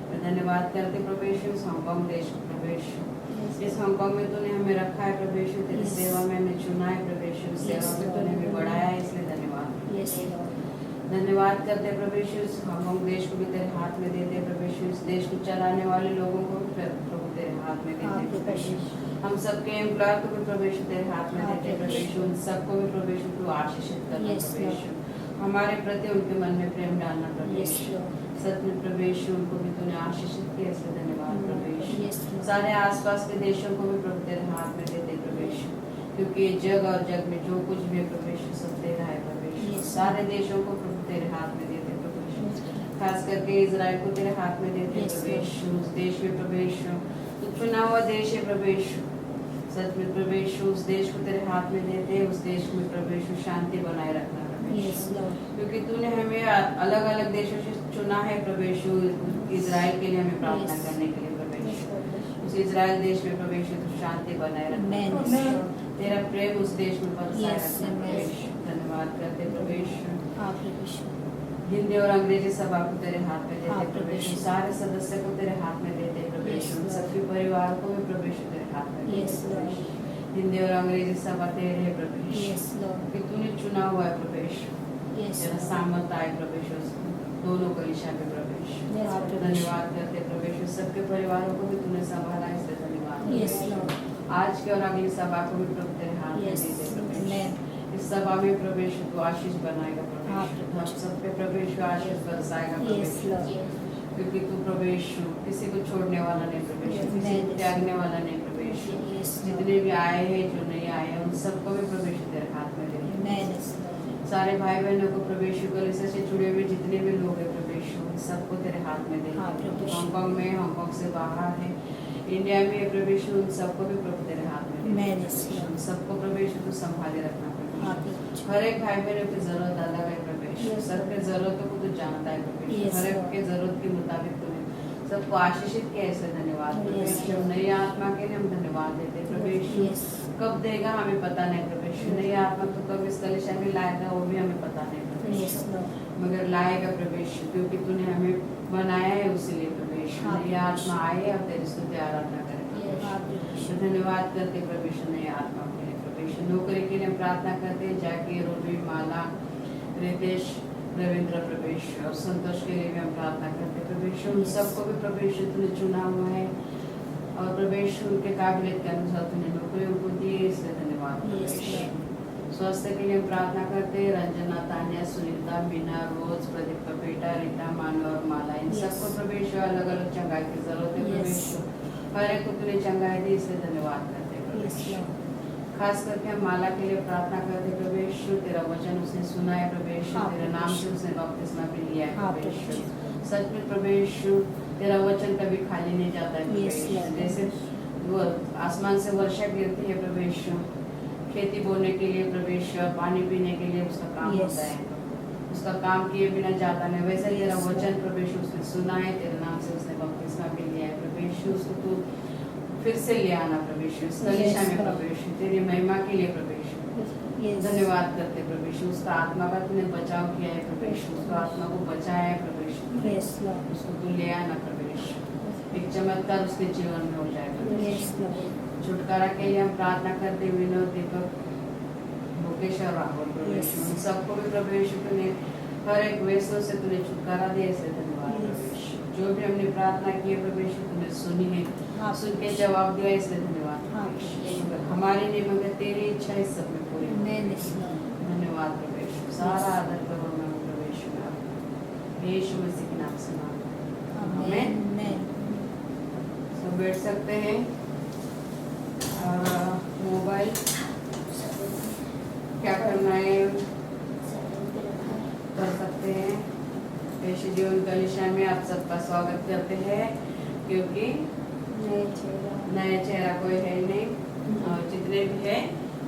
मैं धन्यवाद करते प्रभु यीशु इस हांगकांग देश को प्रभु यीशु। Yes. इस हांगकांग में तूने हमें रखा है प्रभु यीशु, तेरी Yes. सेवा में हमें चुना है प्रभु यीशु। इस Yes, सेवा में Lord. तूने हमें बढ़ाया है, इसलिए धन्यवाद। Yes, Lord. धन्यवाद करते हैं प्रभु यीशु। इस हांगकांग देश को भी तेरे हाथ में देते हैं प्रभु यीशु। इस देश को चलाने वाले लोगों को भी प्रभु तेरे हाथ में देते हाँ हैं प्रभु प्रभु यीशु। जी। हम सबके एम्प्लॉयर को भी प्रभु यीशु तेरे हाथ में हाँ, देते हैं प्रभु यीशु। उन सबको भी प्रभु यीशु तू आशीषित करना Yes, प्रभु Lord. यीशु। हमारे प्रति उनके मन में प्रेम डालना प्रभु Yes, यीशु। Lord. सत्य में प्रभु यीशु उनको भी तूने आशीषित किया, इसलिए धन्यवाद प्रभु यीशु। Yes, Lord. सारे आसपास के देशों को भी प्रभु तेरे हाथ में देते प्रभु यीशु, क्योंकि ये जग और जग में जो कुछ भी है प्रभु यीशु सब तेरा है प्रभु यीशु। Yes. सारे देशों को प्रभु तेरे हाथ में देते प्रभु यीशु। खास करके इजराइल को तेरे हाथ में देते Yes, प्रभु Lord. यीशु। उस देश में प्रभु यीशु तो चुना हुआ देश है प्रभु यीशु। सच में प्रभु यीशु उस देश को तेरे हाथ में देते, उस देश में प्रभु यीशु शांति बनाए रखना प्रभु Yes, यीशु। Lord. क्योंकि तूने हमें अलग अलग देशों से चुना है प्रभु यीशु, इजराइल के लिए हमें प्रार्थना Yes. करने के लिए प्रभु Yes, यीशु। Lord. उस इजराइल देश में प्रभु यीशु तू शांति बनाए रखना Amen. प्रभु यीशु। तेरा प्रेम उस देश में बरसाए Yes, रखना प्रभु amen. यीशु। धन्यवाद करते प्रभु यीशु। हाँ प्रभु जी। हिंदी और अंग्रेजी सभा को तेरे हाथ में हाँ, देते प्रभु प्रभु यीशु। यीशु। सारे सदस्य को तेरे हाथ में देते प्रभु Yes, यीशु। Lord. सभी परिवार को भी प्रभु यीशु तेरे हाथ में देते Yes, प्रभु Lord. यीशु। हिंदी और अंग्रेजी सभा तेरे है प्रभु यीशु, Yes, Lord. कि तूने चुना हुआ है प्रभु यीशु। Yes, तेरा Lord. सामर्थ आए प्रभु यीशु दोनों को दिशा में प्रभु यीशु। Yes, हाँ प्रभु यीशु। धन्यवाद करते प्रभु यीशु। सबके परिवारों को भी तूने संभाला, इसलिए धन्यवाद प्रभु Yes, यीशु। Lord. आज के और अगली सभा को भी प्रभु तेरे हाथ में Yes, देते प्रभु यीशु। amen. इस सभा में प्रभु यीशु तू आशीष बनाएगा प्रभु हाँ, यीशु। प्रभु हम यीशु। सब पे प्रभु यीशु आशीष बरसाएगा प्रभु Yes, यीशु। Lord. क्योंकि तू प्रभु यीशु किसी को छोड़ने वाला नहीं प्रभु यीशु, किसी को Amen. त्यागने वाला नहीं प्रभु यीशु। Yes, Lord. जितने भी आए हैं जो नहीं आए हैं उन सबको भी प्रभु यीशु तेरे हाथ में दे दे। Amen. Yes, Lord. सारे भाई बहनों को प्रभु यीशु कलीसिया से जुड़े हुए जितने भी लोग हैं प्रभु यीशु उन सबको तेरे हाथ में दे हाँ, दे। प्रभु यीशु। हांगकांग में, हांगकांग से बाहर है, इंडिया में है प्रभु यीशु, उन सबको भी प्रभु तेरे हाथ में दे दे। Amen. Yes, Lord. उन सबको प्रभु यीशु तू संभाले रखना प्रभु हाँ यीशु। प्रभु जी। हर एक भाई बहनों की जरूरत अलग है प्रभु यीशु। Yes, सबके जरूरतों को तू जानता है प्रभु यीशु। Yes, हर एक Lord. के जरूरत के मुताबिक तूने सबको आशीषित किया, इसलिए धन्यवाद प्रभु Yes, यीशु। Lord. नई आत्मा के लिए हम धन्यवाद देते हैं प्रभु यीशु। Yes. कब देगा हमें पता नहीं प्रभु यीशु। नई आत्मा तो कब इस कलीसिया में लाएगा वो भी हमें पता नहीं प्रभु Yes, यीशु। Lord. मगर लाएगा प्रभु यीशु, क्योंकि तूने हमें बनाया है उसीलिए प्रभु यीशु। हाँ, नई आत्मा आए और तेरी स्तुति आराधना करे प्रभु यीशु। हाँ प्रभु तो जी। धन्यवाद करते प्रभु यीशु नई आत्मा के लिए प्रभु यीशु। नौकरी के लिए हम प्रार्थना करते हैं, जैकी, रूबी, माला, रितेश, रविंद्र प्रभु यीशु और संतोष के लिए भी हम प्रार्थना करते हैं प्रभु यीशु। उन Yes. सबको भी प्रभु यीशु तूने चुना हुआ है और प्रभु यीशु उनके काबिलियत के अनुसार तूने नौकरी उनको दी है, इसलिए धन्यवाद प्रभु Yes, यीशु। स्वास्थ्य के लिए हम प्रार्थना करते हैं, रंजना, तान्या, सुनीता, मीना, रोज, प्रदीप का बेटा, रीता, मानव और माला, इन Yes. सबको प्रभु यीशु अलग अलग चंगाई की जरूरत है प्रभु Yes. यीशु। हर एक को तूने चंगाई दी, इसलिए धन्यवाद करते हैं प्रभु Yes, यीशु। Lord. खास करके हम माला के लिए प्रार्थना करते प्रभु यीशु, तेरा वचन उसने सुना है प्रभु यीशु, हाँ, तेरे नाम से उसने बपतिस्मा भी लिया है हाँ, प्रभु यीशु। प्रभु। सच में प्रभु यीशु, तेरा वचन कभी खाली नहीं जाता है प्रभु Yes, यीशु। Lord. जैसे वो आसमान से वर्षा गिरती है प्रभु यीशु, खेती बोने के लिए प्रभु यीशु, और पानी पीने के लिए उसका काम Yes. होता है, उसका काम किए बिना जाता नहीं। वैसे ही तेरा Yes, वचन Lord. प्रभु यीशु उसने सुना है, तेरे नाम से उसने बपतिस्मा भी लिया है प्रभु यीशु। उसको तू फिर से ले आना प्रभु यीशु, इस कलीसिया Yes, में Lord. प्रभु यीशु, तेरी महिमा के लिए प्रभु यीशु। Yes. धन्यवाद करते प्रभु यीशु, उसका आत्मा का तूने बचाव किया है प्रभु यीशु, उसका आत्मा को बचाया है प्रभु यीशु। Yes, Lord. उसको तू ले आना प्रभु यीशु, एक चमत्कार उसके जीवन में हो जाए प्रभु Yes, यीशु। Lord. छुटकारा के लिए हम प्रार्थना करते हुए विनोद, दीपक, मुकेश और राहुल प्रभु Yes. यीशु, उन सबको भी प्रभु यीशु तूने हर एक वेसों से तूने छुटकारा दिया, इसलिए धन्यवाद Yes. प्रभु यीशु। जो भी हमने प्रार्थना की है प्रभु यीशु तूने सुनी है, हाँ, सुन के जवाब दिया, इसलिए धन्यवाद हाँ, प्रभु यीशु। मगर हमारी नहीं मगर तेरी इच्छा इस सब में पूरी हो। Amen, yes, Lord. धन्यवाद प्रभु यीशु, सारा आदर करो मैं प्रभु यीशु में आपको यीशु मसीह के नाम से मांगता हूं। आमीन। Amen. सब बैठ सकते हैं और मोबाइल क्या करना है कर सकते हैं। यीशु जीवन कलीसिया में आप सबका स्वागत करते हैं, क्योंकि नया चेहरा कोई है नहीं, और जितने भी है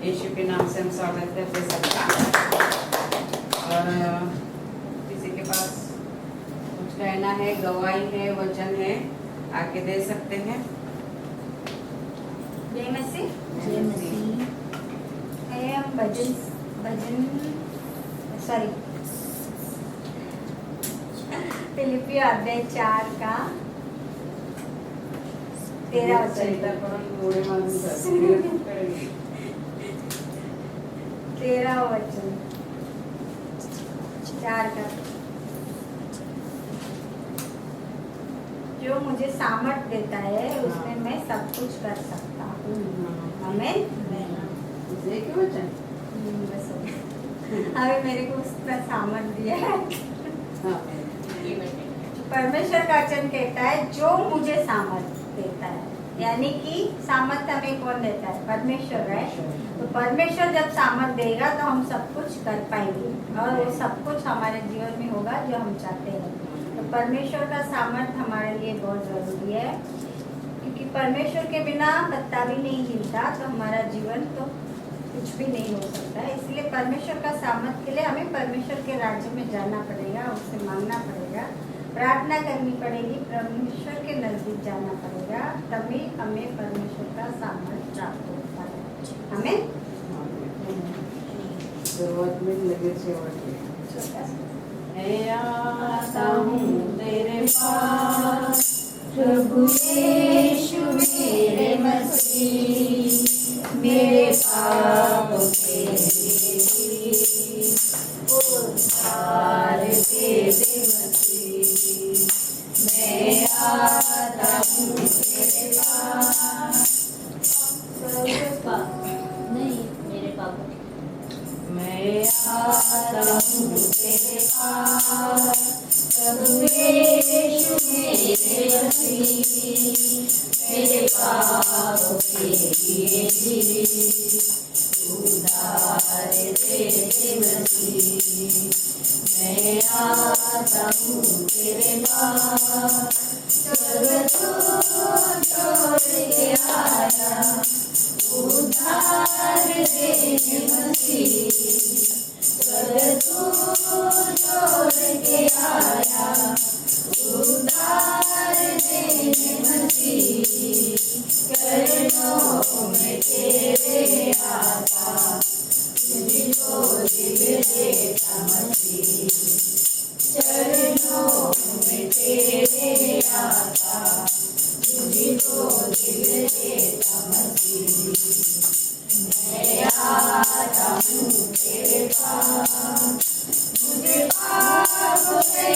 यीशु के नाम से हम स्वागत करते हैं सबका। और किसी के पास कुछ कहना है, गवाही है, वचन है, आके दे सकते हैं। जय मसीह। जय मसीह। आइए हम भजन सॉरी फिलिपियो अध्याय 4 का 13 वचन। 13 वचन 4 का। जो मुझे सामर्थ देता है उसमें मैं सब कुछ कर सकता हूँ। आमीन। बस अभी मेरे को उसका सामर्थ दिया है। परमेश्वर का वचन कहता है जो मुझे सामर्थ देता है, यानी कि सामर्थ हमें कौन देता है? परमेश्वर है। तो परमेश्वर जब सामर्थ देगा तो हम सब कुछ कर पाएंगे, और वो सब कुछ हमारे जीवन में होगा जो हम चाहते हैं। तो परमेश्वर का सामर्थ हमारे लिए बहुत जरूरी है, क्योंकि परमेश्वर के बिना पत्ता भी नहीं हिलता, तो हमारा जीवन तो कुछ भी नहीं हो सकता है। इसलिए परमेश्वर का सामर्थ के लिए हमें परमेश्वर के राज्य में जाना पड़ेगा, उससे मांगना पड़ेगा, प्रार्थना करनी पड़ेगी, परमेश्वर के नजदीक जाना पड़ेगा, तभी हमें परमेश्वर का सामर्थ प्राप्त होता है। हमें शुरुआत में लगे छोटा सा मैं आता हूँ तेरे पास, प्रभु यीशु मेरे मसीह, मेरे पापों के लिए उद्धार दे दे मसीह। मैं आता हूँ तेरे पास, नहीं मेरे पापों मैं आता हूँ तेरे पास, प्रभु यीशु मेरे मसीह, मेरे पापों के लिए उद्धार दे दे मसीह। मैं आता हूँ तेरे पास, स्वर्ग को छोड़ के आया, उद्धार दे दे मसीह। स्वर्ग को छोड़ के आया, उद्धार दे दे मसीह। चरणों में तेरे आता, तुझको दिल देता मसीह। चरणों में तेरे आता, तुझको दिल देता मसीह। मैं आता हूँ तेरे पास, मुझे पापों से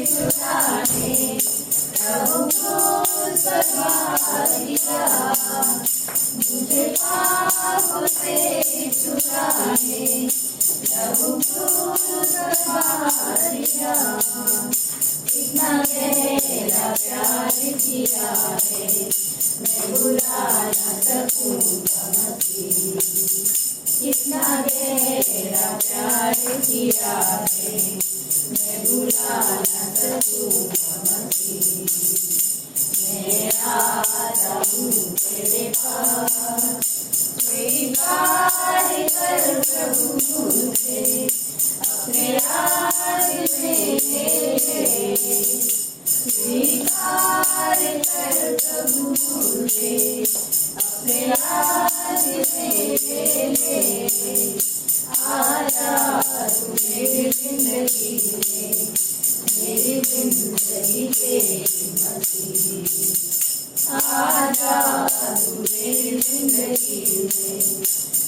छुड़ाने, प्रभु क्रूस पर मार दिया। मुझे पापों से छुड़ाने, प्रभु क्रूस पर मार दिया। कितना गहरा प्यार किया किया है, मैं भुला न सकूंगा मसीह। कितना गहरा प्यार किया है, मैं भुला न सकूंगा मसीह। मैं आता हूँ तेरे पास, स्वीकार कर प्रभु मुझे अपने राज में ले ले। स्वीकार कर प्रभु मुझे अपने राज में ले ले। आजा तू मेरी जिंदगी में, मेरी जिंदगी तेरी मसीह। आजा तू मेरी जिंदगी में,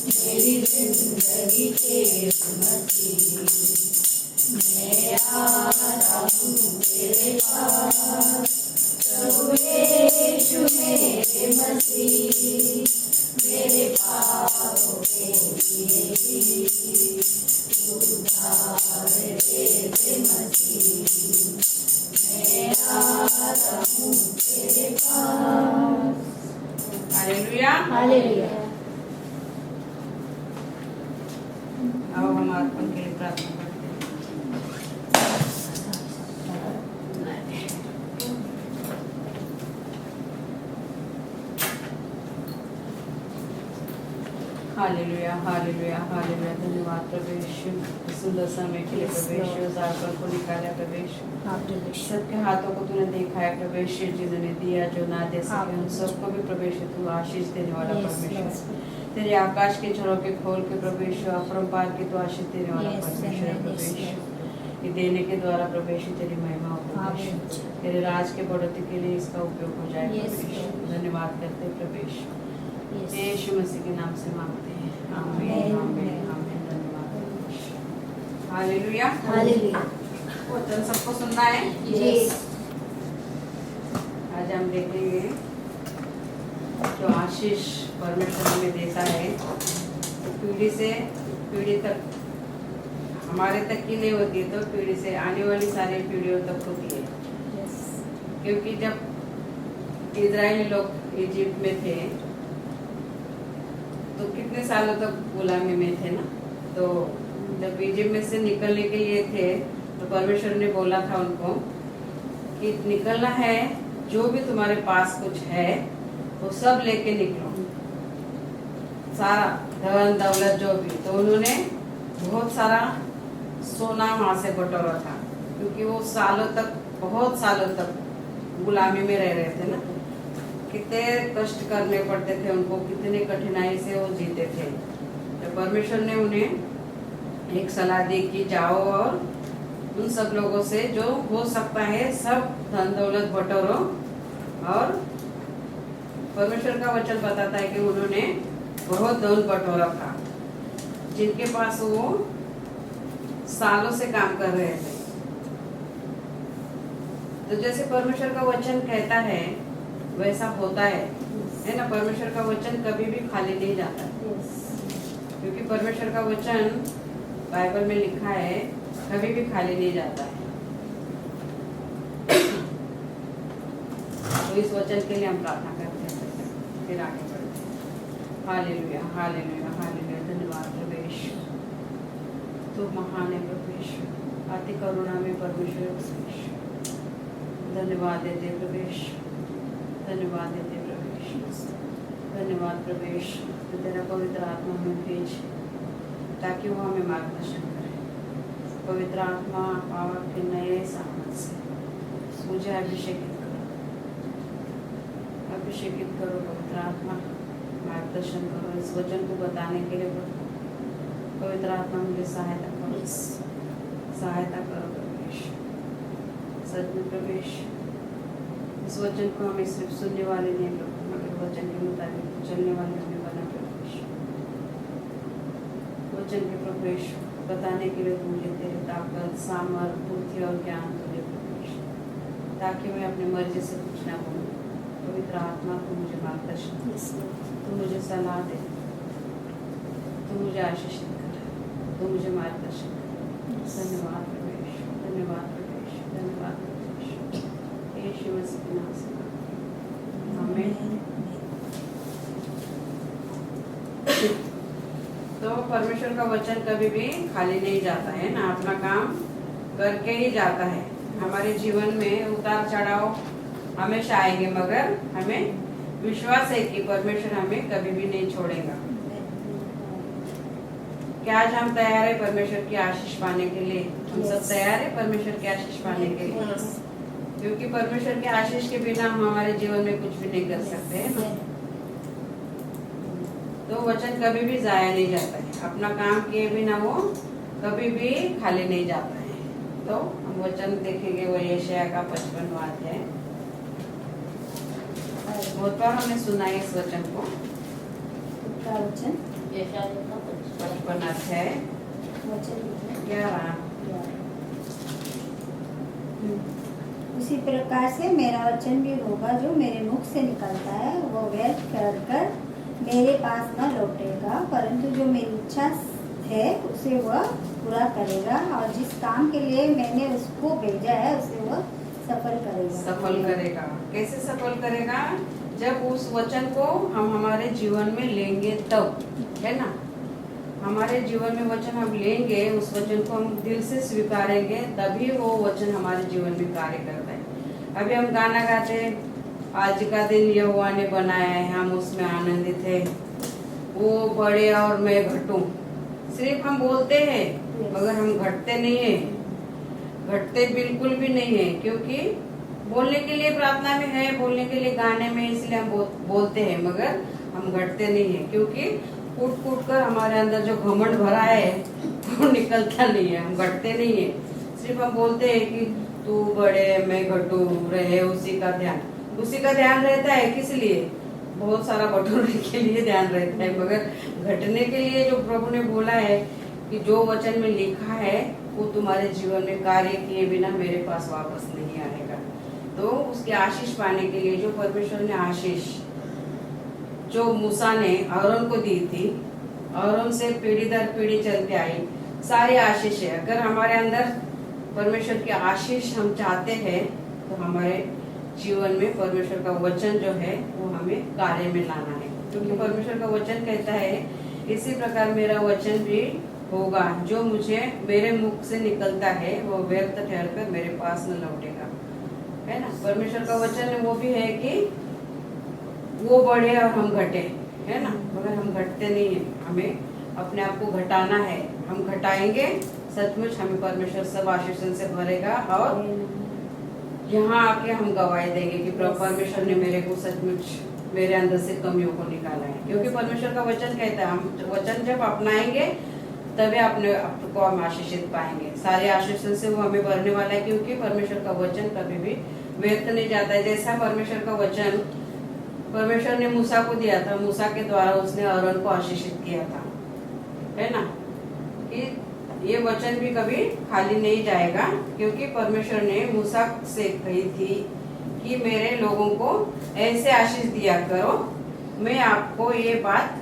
मेरी जिंदगी तेरी मसीह। मैं आता हूँ तेरे पास, प्रभु यीशु मेरे मसीह। मेरे पापों के लिए उद्धार दे दे मसीह। मैं आता हूँ तेरे पास। हालेलुया। हालेलुया। अब हम अर्पण के लिए प्रार्थना करते हैं। Hallelujah hallelujah hallelujah. धन्यवाद प्रभु यीशु, इस सुंदर समय के लिए प्रभु यीशु, उस अर्पण को निकाला प्रभु यीशु। सबके हाथों को तूने देखा है प्रभु यीशु, जिन्होंने दिया जो ना दे सके उन सबको भी प्रभु यीशु तू आशीष देने वाला परमेश्वर। तेरे आकाश के झरोखे खोल के प्रभु यीशु अपरंपार की तो आशीष देने वाला परमेश्वर है प्रभु यीशु। ये देने के द्वारा प्रभु यीशु तेरी महिमा हो प्रभु यीशु, तेरे राज के बढ़ोतरी के लिए इसका उपयोग हो जाए प्रभु यीशु। धन्यवाद करते हैं प्रभु यीशु, यीशु मसीह के नाम से मांगते हैं, आमीन आमीन आमीन। धन्यवाद। Hallelujah hallelujah. वचन सबको सुनना है। यस। आज हम देखेंगे जो आशीष परमेश्वर हमें देता है तो पीढ़ी से पीढ़ी तक, हमारे तक की नहीं होती है तो पीढ़ी से आने वाली सारी पीढ़ियों तक होती है। क्योंकि जब इजरायली लोग इजिप्ट में थे तो कितने सालों तक गुलामी में थे ना, तो जब इजिप्ट में से निकलने के लिए थे तो परमेश्वर ने बोला था उनको कि निकलना है, जो भी तुम्हारे पास कुछ है वो सब लेके निकलो, सारा धन दौलत जो भी। तो उन्होंने बहुत सारा सोना वहां से बटोरा था, क्योंकि वो सालों तक, बहुत सालों तक गुलामी में रह रहे थे ना, कितने कष्ट करने पड़ते थे उनको, कितने कठिनाई से वो जीते थे। तो परमेश्वर ने उन्हें एक सलाह दी कि जाओ और उन सब लोगों से जो हो सकता है सब धन दौलत बटोरो। और परमेश्वर का वचन बताता है कि उन्होंने बहुत धन बटोरा था, जिनके पास वो सालों से काम कर रहे थे। तो जैसे परमेश्वर का वचन कहता है वैसा होता है ना। परमेश्वर का वचन कभी भी खाली नहीं जाता, क्योंकि परमेश्वर का वचन बाइबल में लिखा है कभी भी खाली नहीं जाता है। तो इस वचन के लिए हम प्रार्थना करते हैं, फिर आगे बढ़ते हैं। Hallelujah hallelujah hallelujah. धन्यवाद प्रभु यीशु, तो महान है प्रभु यीशु, अति करुणा में परमेश्वर प्रभु यीशु। धन्यवाद देते प्रभु यीशु, धन्यवाद देते प्रभु यीशु, धन्यवाद प्रभु यीशु। तो तेरा पवित्र आत्मा हमें भेज ताकि वो हमें मार्गदर्शन करे। पवित्र आत्मा पावर के नए सामर्थ से मुझे अभिषेकित करो, अभिषेकित करो पवित्र आत्मा, मार्गदर्शन करो इस वचन को बताने के लिए। पवित्र आत्मा मुझे सहायता करो, सहायता करो प्रभु यीशु। सच में प्रभु यीशु, इस वचन को हमें सिर्फ सुनने वाले नहीं मगर वचन के मुताबिक चलने वाले हमें बना प्रभु यीशु। वचन के प्रभु यीशु बताने के लिए मुझे तेरे ताकत, सामर्थ, बुद्धि और ज्ञान तो दे प्रभु यीशु, ताकि मैं अपनी मर्जी से कुछ ना बोलूं। पवित्र आत्मा को मुझे मार्गदर्शन, तू मुझे सलाह दे, तू मुझे आशीषित कर, तू मुझे मार्गदर्शन कर। धन्यवाद प्रभु यीशु, धन्यवाद प्रभु यीशु, धन्यवाद प्रभु यीशु। यीशु मसीह के नाम से परमेश्वर का वचन कभी भी खाली नहीं जाता है ना, अपना काम करके ही जाता है। हमारे जीवन में उतार चढ़ाव हमेशा आएंगे, मगर हमें विश्वास है कि परमेश्वर हमें कभी भी नहीं छोड़ेगा। क्या आज हम तैयार है परमेश्वर की आशीष पाने के लिए? हम सब Yes. तैयार है परमेश्वर की आशीष पाने के लिए, क्योंकि परमेश्वर के आशीष के बिना हम हमारे जीवन में कुछ भी नहीं कर सकते हैं ना। तो वचन कभी भी जाया नहीं जाता है, अपना काम किए बिना वो कभी भी खाली नहीं जाता है। तो हम वचन देखेंगे, वो यशायाह का 55वां अध्याय। बहुत बार हमने सुना है इस वचन को। का वचन 55 अध्याय वचन 11। उसी प्रकार से मेरा वचन भी होगा जो मेरे मुख से निकलता है, वो व्यर्थ कर मेरे पास न लौटेगा, परंतु जो मेरी इच्छा है उसे वह पूरा करेगा, और जिस काम के लिए मैंने उसको भेजा है उसे वह सफल करेगा। सफल करेगा। कैसे सफल करेगा? जब उस वचन को हम हमारे जीवन में लेंगे तब, है ना। हमारे जीवन में वचन हम लेंगे, उस वचन को हम दिल से स्वीकारेंगे, तभी वो वचन हमारे जीवन में कार्य करता है। अभी हम गाना गाते हैं, आज का दिन यहोवा ने बनाया है, हम उसमें आनंदित है, वो बढ़े और मैं घटूं। सिर्फ हम बोलते हैं मगर हम घटते नहीं है, घटते बिल्कुल भी नहीं है। क्योंकि बोलने के लिए प्रार्थना में है, बोलने के लिए गाने में, इसलिए हम बोलते हैं, मगर हम घटते नहीं है। क्योंकि कूट कूट कर हमारे अंदर जो घमंड भरा है वो निकलता नहीं है, हम घटते नहीं है। सिर्फ हम बोलते हैं कि तू बढ़े मैं घटू, रहे उसी का ध्यान। उसी का ध्यान रहता है, किस लिए? बहुत सारा बटोरने के लिए ध्यान रहता है, मगर घटने के लिए जो प्रभु ने बोला है कि जो वचन में लिखा है वो तुम्हारे जीवन में कार्य किए बिना मेरे पास वापस नहीं आएगा। तो उसकी आशीष पाने के लिए, जो परमेश्वर ने आशीष जो मूसा ने आरोन को दी थी, आरोन से पीढ़ी दर पीढ़ी चलते आई, सारी आशीष है। अगर हमारे अंदर परमेश्वर की आशीष हम चाहते हैं तो हमारे जीवन में परमेश्वर का वचन जो है वो हमें कार्य में लाना है। क्योंकि परमेश्वर का वचन कहता है, इसी प्रकार मेरा वचन भी होगा जो मुझे मेरे मुख से निकलता है, वो व्यर्थ ठहर कर मेरे पास न लौटेगा, है ना। परमेश्वर का वचन वो भी है कि वो बढ़े और हम घटे, है ना, मगर हम घटते नहीं है। हमें अपने आप को घटाना है, हम घटाएंगे सचमुच हमें परमेश्वर सब आशीषों से भरेगा, और यहाँ आके हम गवाही देंगे कि परमेश्वर ने मेरे को सचमुच मेरे अंदर से कमियों को निकाला है। क्योंकि परमेश्वर का वचन कहता है, हम वचन जब अपनाएंगे तभी अपने आपको हम आशीषित पाएंगे, सारे आशीषों से वो हमें भरने वाला है। क्योंकि परमेश्वर का वचन कभी भी व्यर्थ नहीं जाता है। जैसा परमेश्वर का वचन परमेश्वर ने मूसा को दिया था, मूसा के द्वारा उसने आरोन को आशीषित किया था, है ना, कि ये वचन भी कभी खाली नहीं जाएगा। क्योंकि परमेश्वर ने मूसा से कही थी कि मेरे लोगों को ऐसे आशीष दिया करो। मैं आपको ये बात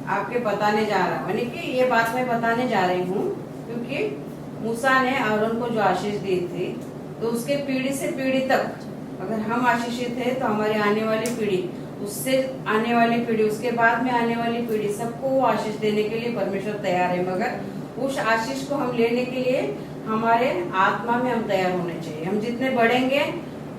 आपके बताने जा रहा हूँ, यानी कि ये बात मैं बताने जा रही हूँ। क्योंकि मूसा ने आरोन को जो आशीष दी थी, तो उसके पीढ़ी से पीढ़ी तक अगर हम आशीषित है तो हमारी आने वाली पीढ़ी, उससे आने वाली पीढ़ी, उसके बाद में आने वाली पीढ़ी, सबको वो आशीष देने के लिए परमेश्वर तैयार है। मगर उस आशीष को हम लेने के लिए हमारे आत्मा में हम तैयार होने चाहिए। हम जितने बढ़ेंगे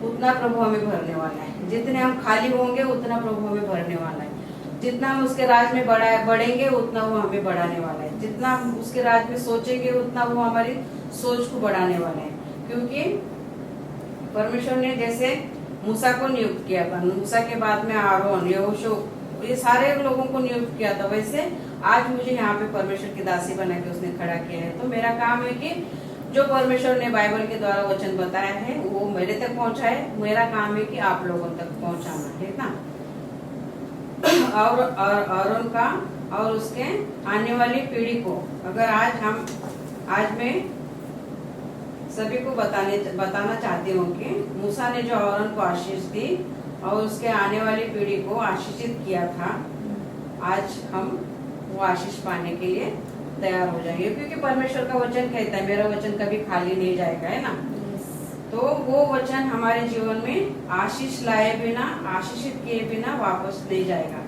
उतना प्रभु हमें भरने वाला है, जितने हम खाली होंगे उतना प्रभु हमें भरने वाला है। जितना हम उसके राज में बढ़ेंगे उतना वो हमें बढ़ाने वाला है। जितना हम उसके राज में सोचेंगे उतना वो हमारी सोच को बढ़ाने वाला है। क्योंकि परमेश्वर ने जैसे मूसा को नियुक्त किया था, मूसा के बाद में आरोन, यहोशू, ये सारे लोगों को नियुक्त किया था, वैसे आज मुझे यहाँ पे परमेश्वर की दासी बना के उसने खड़ा किया है। तो मेरा काम है कि जो परमेश्वर ने बाइबल के द्वारा वचन बताया है वो मेरे तक पहुँचाए। मेरा काम है कि आप लोगों तक पहुँचाना, ठीक ना। और आरोन का और उसके आने वाली पीढ़ी को, अगर आज मैं सभी को बताना चाहती हूँ कि मूसा ने जो आरोन को आशीष दी और उसके आने वाली पीढ़ी को आशीषित किया था, आज हम वो आशीष पाने के लिए तैयार हो जाएंगे। क्योंकि परमेश्वर का वचन कहता है, मेरा वचन कभी खाली नहीं जाएगा, है ना। तो वो वचन हमारे जीवन में आशीष लाए बिना, आशीषित किए बिना वापस नहीं जाएगा।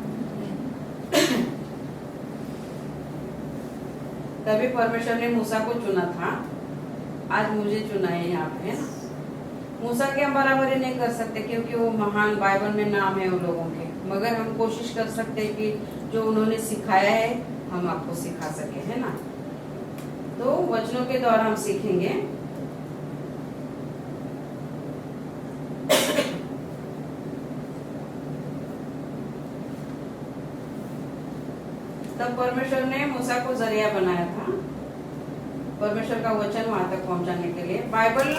तभी परमेश्वर ने मूसा को चुना था, आज मुझे चुना है यहाँ पे, है ना। मूसा के हम बराबरी नहीं कर सकते क्योंकि वो महान बाइबल में नाम है उन लोगों के, मगर हम कोशिश कर सकते हैं कि जो उन्होंने सिखाया है हम आपको सिखा सके, है ना। तो वचनों के द्वारा हम सीखेंगे। तब परमेश्वर ने मूसा को जरिया बनाया था परमेश्वर का वचन वहां तक पहुंचाने के लिए। बाइबल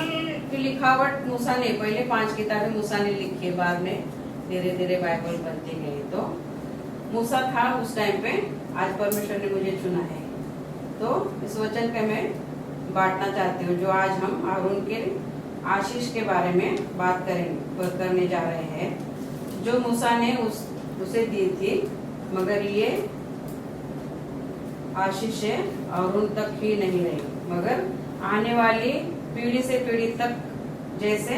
की लिखावट मूसा ने, पहले 5 किताबें मूसा ने लिखी, बाद में धीरे धीरे बाइबल बनती गई। तो मूसा था उस टाइम पे, आज परमेश्वर ने मुझे चुना है। तो इस वचन का मैं बांटना चाहती हूँ, जो आज हम हारून के आशीष के बारे में बात करने जा रहे हैं, जो मूसा ने उसे दी थी, मगर ये आशीष हारून तक ही नहीं रही, मगर आने वाली पीढ़ी से पीढ़ी तक, जैसे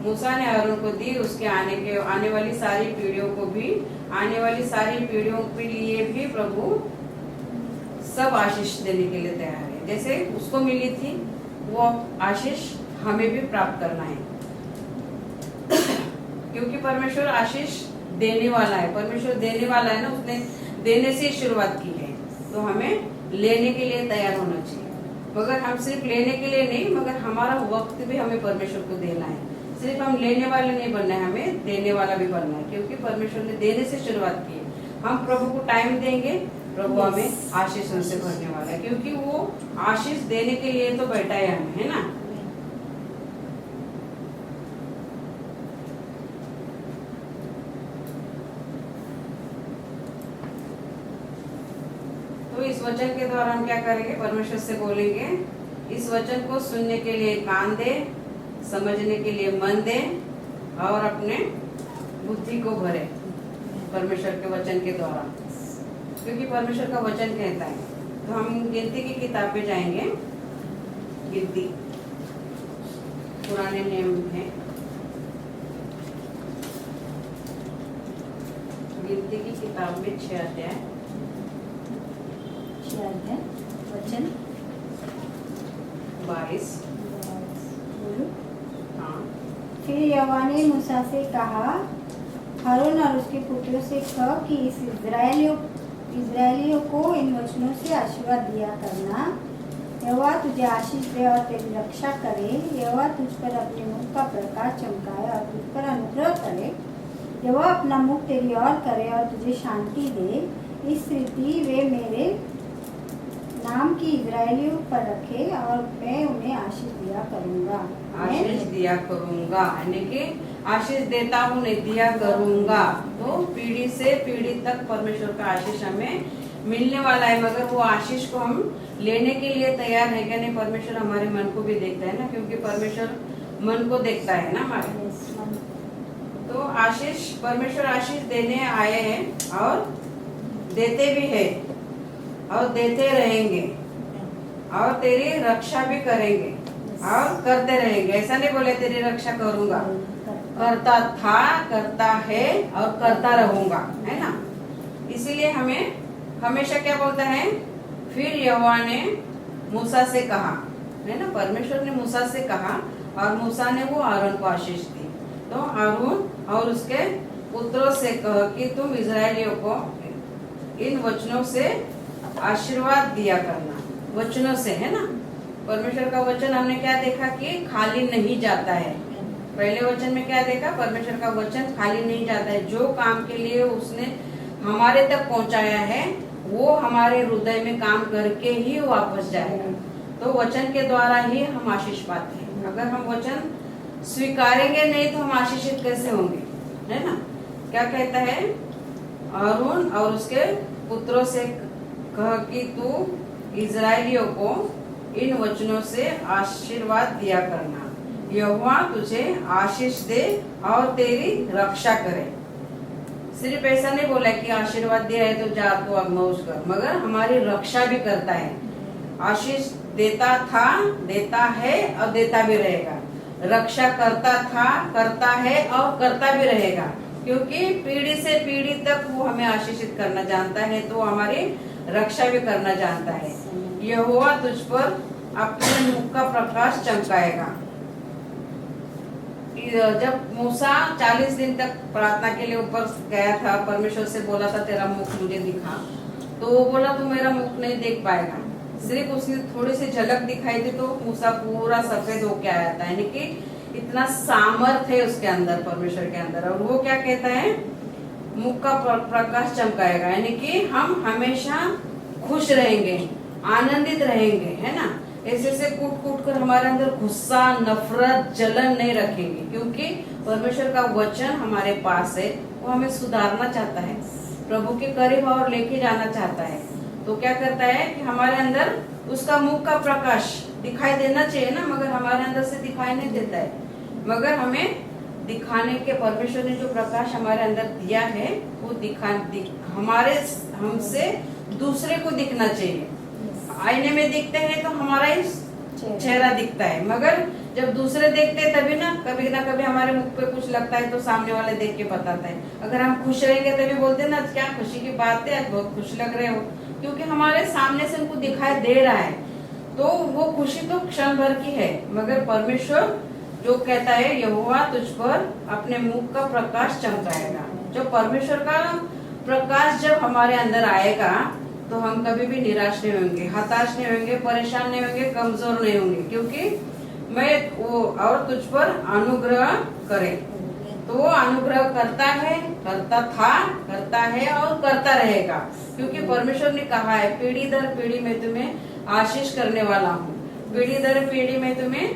मूसा ने हारून को दी, उसके आने वाली सारी पीढ़ियों को भी, आने वाली सारी पीढ़ियों के लिए भी प्रभु सब आशीष देने के लिए तैयार है। जैसे उसको मिली थी वो आशीष हमें भी प्राप्त करना है, क्योंकि परमेश्वर आशीष देने वाला है। परमेश्वर देने वाला है ना, उसने देने से शुरुआत की है, तो हमें लेने के लिए तैयार होना चाहिए। मगर हम सिर्फ लेने के लिए नहीं, मगर हमारा वक्त भी हमें परमेश्वर को देना है। सिर्फ हम लेने वाले नहीं बनना है, हमें देने वाला भी बनना है, क्योंकि परमेश्वर ने देने से शुरुआत की है। हम प्रभु को टाइम देंगे, प्रभु हमें आशीष से भरने वाला है, क्योंकि वो आशीष देने के लिए तो बैठा है हमें, है ना। तो इस वचन के द्वारा हम क्या करेंगे, परमेश्वर से बोलेंगे। इस वचन को सुनने के लिए कान दे, समझने के लिए मन दे, और अपने बुद्धि को भरे परमेश्वर के वचन के द्वारा, क्योंकि परमेश्वर का वचन कहता है। तो हम गिनती की किताब पे जाएंगे। गिनती पुराने नियम है, गिनती की किताब में 6 अध्याय वचन 22। हाँ। फिर यहोवा ने मूसा से कहा, हारून और उसके पुत्रों से कह कि इस इजरायलियों को इन वचनों से आशीर्वाद दिया करना। यहोवा तुझे आशीष दे और तेरी रक्षा करे। यहोवा तुझ पर अपने मुख का प्रकाश चमकाए और तुझ पर अनुग्रह करे। यहोवा अपना मुख तेरी ओर करे और तुझे शांति दे। इस रीति वे मेरे नाम की इजरायलियों पर रखे और मैं उन्हें आशीष दिया करूंगा। आशीष दिया करूंगा, यानी कि आशीष देता हूँ, नहीं दिया करूंगा। तो पीढ़ी से पीढ़ी तक परमेश्वर का आशीष हमें मिलने वाला है, मगर वो आशीष को हम लेने के लिए तैयार है क्या नहीं। परमेश्वर हमारे मन को भी देखता है ना, क्योंकि परमेश्वर मन को देखता है ना हमारे। तो आशीष, परमेश्वर आशीष देने आए हैं और देते भी है और देते रहेंगे, और तेरी रक्षा भी करेंगे और करते रहेंगे। ऐसा नहीं बोले तेरी रक्षा करूंगा, करता था, करता है और करता रहूंगा, है ना। इसीलिए हमें हमेशा क्या बोलता है, फिर यहोवा ने मूसा से कहा, है ना। परमेश्वर ने मूसा से कहा और मूसा ने वो हारून को आशीष दी। तो हारून और उसके पुत्रों से कह कि तुम इजरायलियों को इन वचनों से आशीर्वाद दिया करना। वचनों से, है ना। परमेश्वर का वचन हमने क्या देखा कि खाली नहीं जाता है। पहले वचन में क्या देखा, परमेश्वर का वचन खाली नहीं जाता है। जो काम के लिए उसने हमारे तक पहुंचाया है वो हमारे हृदय में काम करके ही वापस जाएगा। तो वचन के द्वारा ही हम आशीष पाते हैं। अगर हम वचन स्वीकारेंगे नहीं तो हम आशीषित कैसे होंगे, है ना। क्या कहता है, हारून और उसके पुत्रों से कह कि तू इजरायलियों को इन वचनों से आशीर्वाद दिया करना। यहोवा तुझे आशीष दे और तेरी रक्षा करे। सिर्फ ऐसा नहीं बोला कि आशीर्वाद दिया है तो जा तो अब मौज कर, मगर हमारी रक्षा भी करता है। आशीष देता था, देता है और देता भी रहेगा। रक्षा करता था, करता है और करता भी रहेगा, क्योंकि पीढ़ी से पीढ़ी तक वो हमें आशीषित करना जानता है, तो हमारी रक्षा भी करना जानता है। यहोवा तुझ पर अपने मुख का प्रकाश चमकाएगा। जब मूसा 40 दिन तक प्रार्थना के लिए ऊपर गया था, परमेश्वर से बोला था तेरा मुख मुझे दिखा, तो वो बोला तू मेरा मुख नहीं देख पाएगा। सिर्फ उसने थोड़ी सी झलक दिखाई थी तो मूसा पूरा सफेद होके आया था, यानी कि इतना सामर्थ्य है उसके अंदर, परमेश्वर के अंदर। और वो क्या कहता है, मुख का प्रकाश चमकाएगा, यानी कि हम हमेशा खुश रहेंगे, आनंदित रहेंगे, है ना। ऐसे कूट कूट कर हमारे अंदर गुस्सा, नफरत, जलन नहीं रखेंगे, क्योंकि परमेश्वर का वचन हमारे पास है, वो हमें सुधारना चाहता है, प्रभु के करीब और लेके जाना चाहता है। तो क्या करता है कि हमारे अंदर उसका मुख का प्रकाश दिखाई देना चाहिए ना, मगर हमारे अंदर से दिखाई नहीं देता है। मगर हमें दिखाने के, परमेश्वर ने जो प्रकाश हमारे अंदर दिया है वो हमारे हमसे दूसरे को दिखना चाहिए। आईने में दिखते हैं तो हमारा ही चेहरा दिखता है, मगर जब दूसरे देखते हैं तभी ना कभी हमारे मुख पे कुछ लगता है तो सामने वाले देख के बताता है। अगर हम खुश रहेंगे तभी बोलते हैं ना क्या खुशी की बात है, आज बहुत खुश लग रहे हो, क्योंकि हमारे सामने से उनको दिखाई दे रहा है। तो वो खुशी तो क्षण भर की है, मगर परमेश्वर जो कहता है यहोवा तुझ पर अपने मुख का प्रकाश चमकाएगा। जो परमेश्वर का प्रकाश जब हमारे अंदर आएगा तो हम कभी भी निराश नहीं होंगे, हताश नहीं होंगे, परेशान नहीं होंगे, कमजोर नहीं होंगे, क्योंकि मैं वो और तुझ पर अनुग्रह करे। तो वो अनुग्रह करता है, करता था, करता है और करता रहेगा, क्योंकि परमेश्वर ने कहा है पीढ़ी दर पीढ़ी में तुम्हें आशीष करने वाला हूँ, पीढ़ी दर पीढ़ी में तुम्हें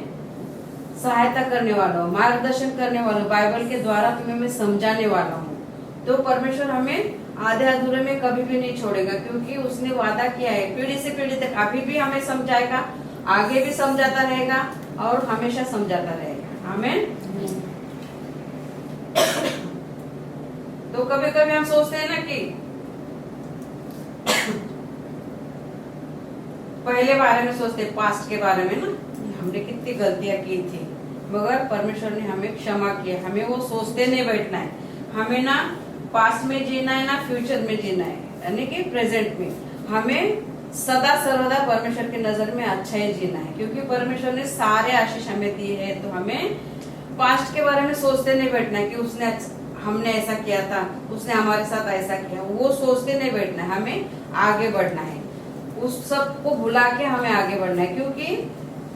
सहायता करने वाला हूँ, मार्गदर्शन करने वाला हूँ, बाइबल के द्वारा तुम्हें मैं समझाने वाला हूँ। तो परमेश्वर हमें आधे अधूरे में कभी भी नहीं छोड़ेगा, क्योंकि उसने वादा किया है पीढ़ी से पीढ़ी तक अभी भी हमें समझाएगा, आगे भी समझाता रहेगा और हमेशा समझाता रहेगा। आमीन। तो कभी कभी हम सोचते हैं ना कि पहले बारे में सोचते, पास्ट के बारे में ना, हमने कितनी गलतियां की थी, मगर परमेश्वर ने हमें क्षमा किया। हमें वो सोचते नहीं बैठना है, हमें ना पास्ट में जीना है ना फ्यूचर में जीना है, यानी कि प्रेजेंट में हमें सदा सर्वदा परमेश्वर की नजर में अच्छा ही जीना है, क्योंकि परमेश्वर ने सारे आशीष हमें दिए हैं। तो हमें पास्ट के बारे में सोचते नहीं बैठना है कि हमने ऐसा किया था, उसने हमारे साथ ऐसा किया, वो सोचते नहीं बैठना है, हमें आगे बढ़ना है, उस सब को भुला के हमें आगे बढ़ना है। क्योंकि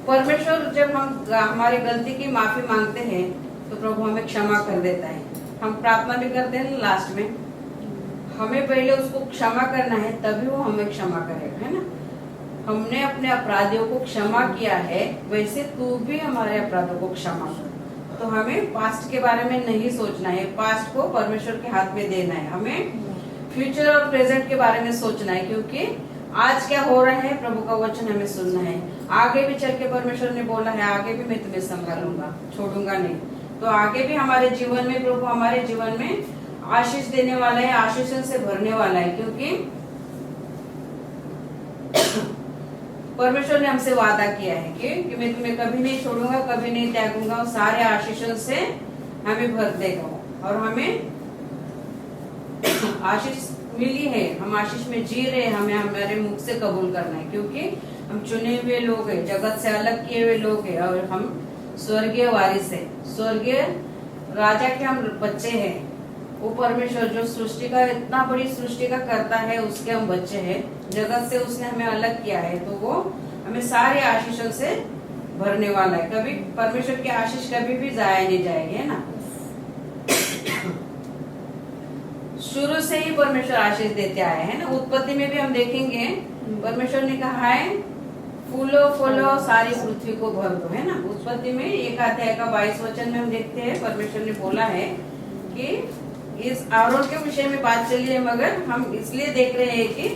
परमेश्वर जब हम हमारी गलती की माफी मांगते हैं तो प्रभु हमें क्षमा कर देता है। हम प्रार्थना भी करते हैं लास्ट में, हमें पहले उसको क्षमा करना है, तभी वो हमें क्षमा करेगा, है ना। हमने अपने अपराधियों को क्षमा किया है, वैसे तू भी हमारे अपराधों को क्षमा कर। तो हमें पास्ट के बारे में नहीं सोचना है, पास्ट को परमेश्वर के हाथ में देना है, हमें फ्यूचर और प्रेजेंट के बारे में सोचना है, क्योंकि आज क्या हो रहा है प्रभु का वचन हमें सुनना है। आगे भी चल के परमेश्वर ने बोला है आगे भी मैं तुम्हें संभालूंगा, छोड़ूंगा नहीं। तो आगे भी हमारे जीवन में प्रभु हमारे जीवन में आशीष देने वाला है, आशीषों से भरने वाला है, क्योंकि परमेश्वर ने हमसे वादा किया है कि मैं तुम्हें कभी नहीं छोड़ूंगा, कभी नहीं त्यागूंगा, और सारे आशीषों से हमें भर देगा। और हमें आशीष मिली है, हम आशीष में जी रहे हैं, हमें हमारे मुख से कबूल करना है, क्योंकि हम चुने हुए लोग हैं, जगत से अलग किए हुए लोग हैं, और हम स्वर्गीय वारिस है, स्वर्गीय राजा के हम बच्चे हैं। वो परमेश्वर जो सृष्टि का इतना बड़ी सृष्टि का करता है, उसके हम बच्चे हैं, जगत से उसने हमें अलग किया है, तो वो हमें सारे आशीषों से भरने वाला है। कभी परमेश्वर की आशीष कभी भी जाया नहीं जाएगी, है ना। शुरू से ही परमेश्वर आशीष देते आए हैं ना। उत्पत्ति में भी हम देखेंगे परमेश्वर ने कहा है फूलो फूलो सारी पृथ्वी को भर दो, है ना। उत्पत्ति में 1 अध्याय का 22 वचन में हम देखते हैं परमेश्वर ने बोला है कि इस आरोन के विषय में बात चली है, मगर हम इसलिए देख रहे हैं कि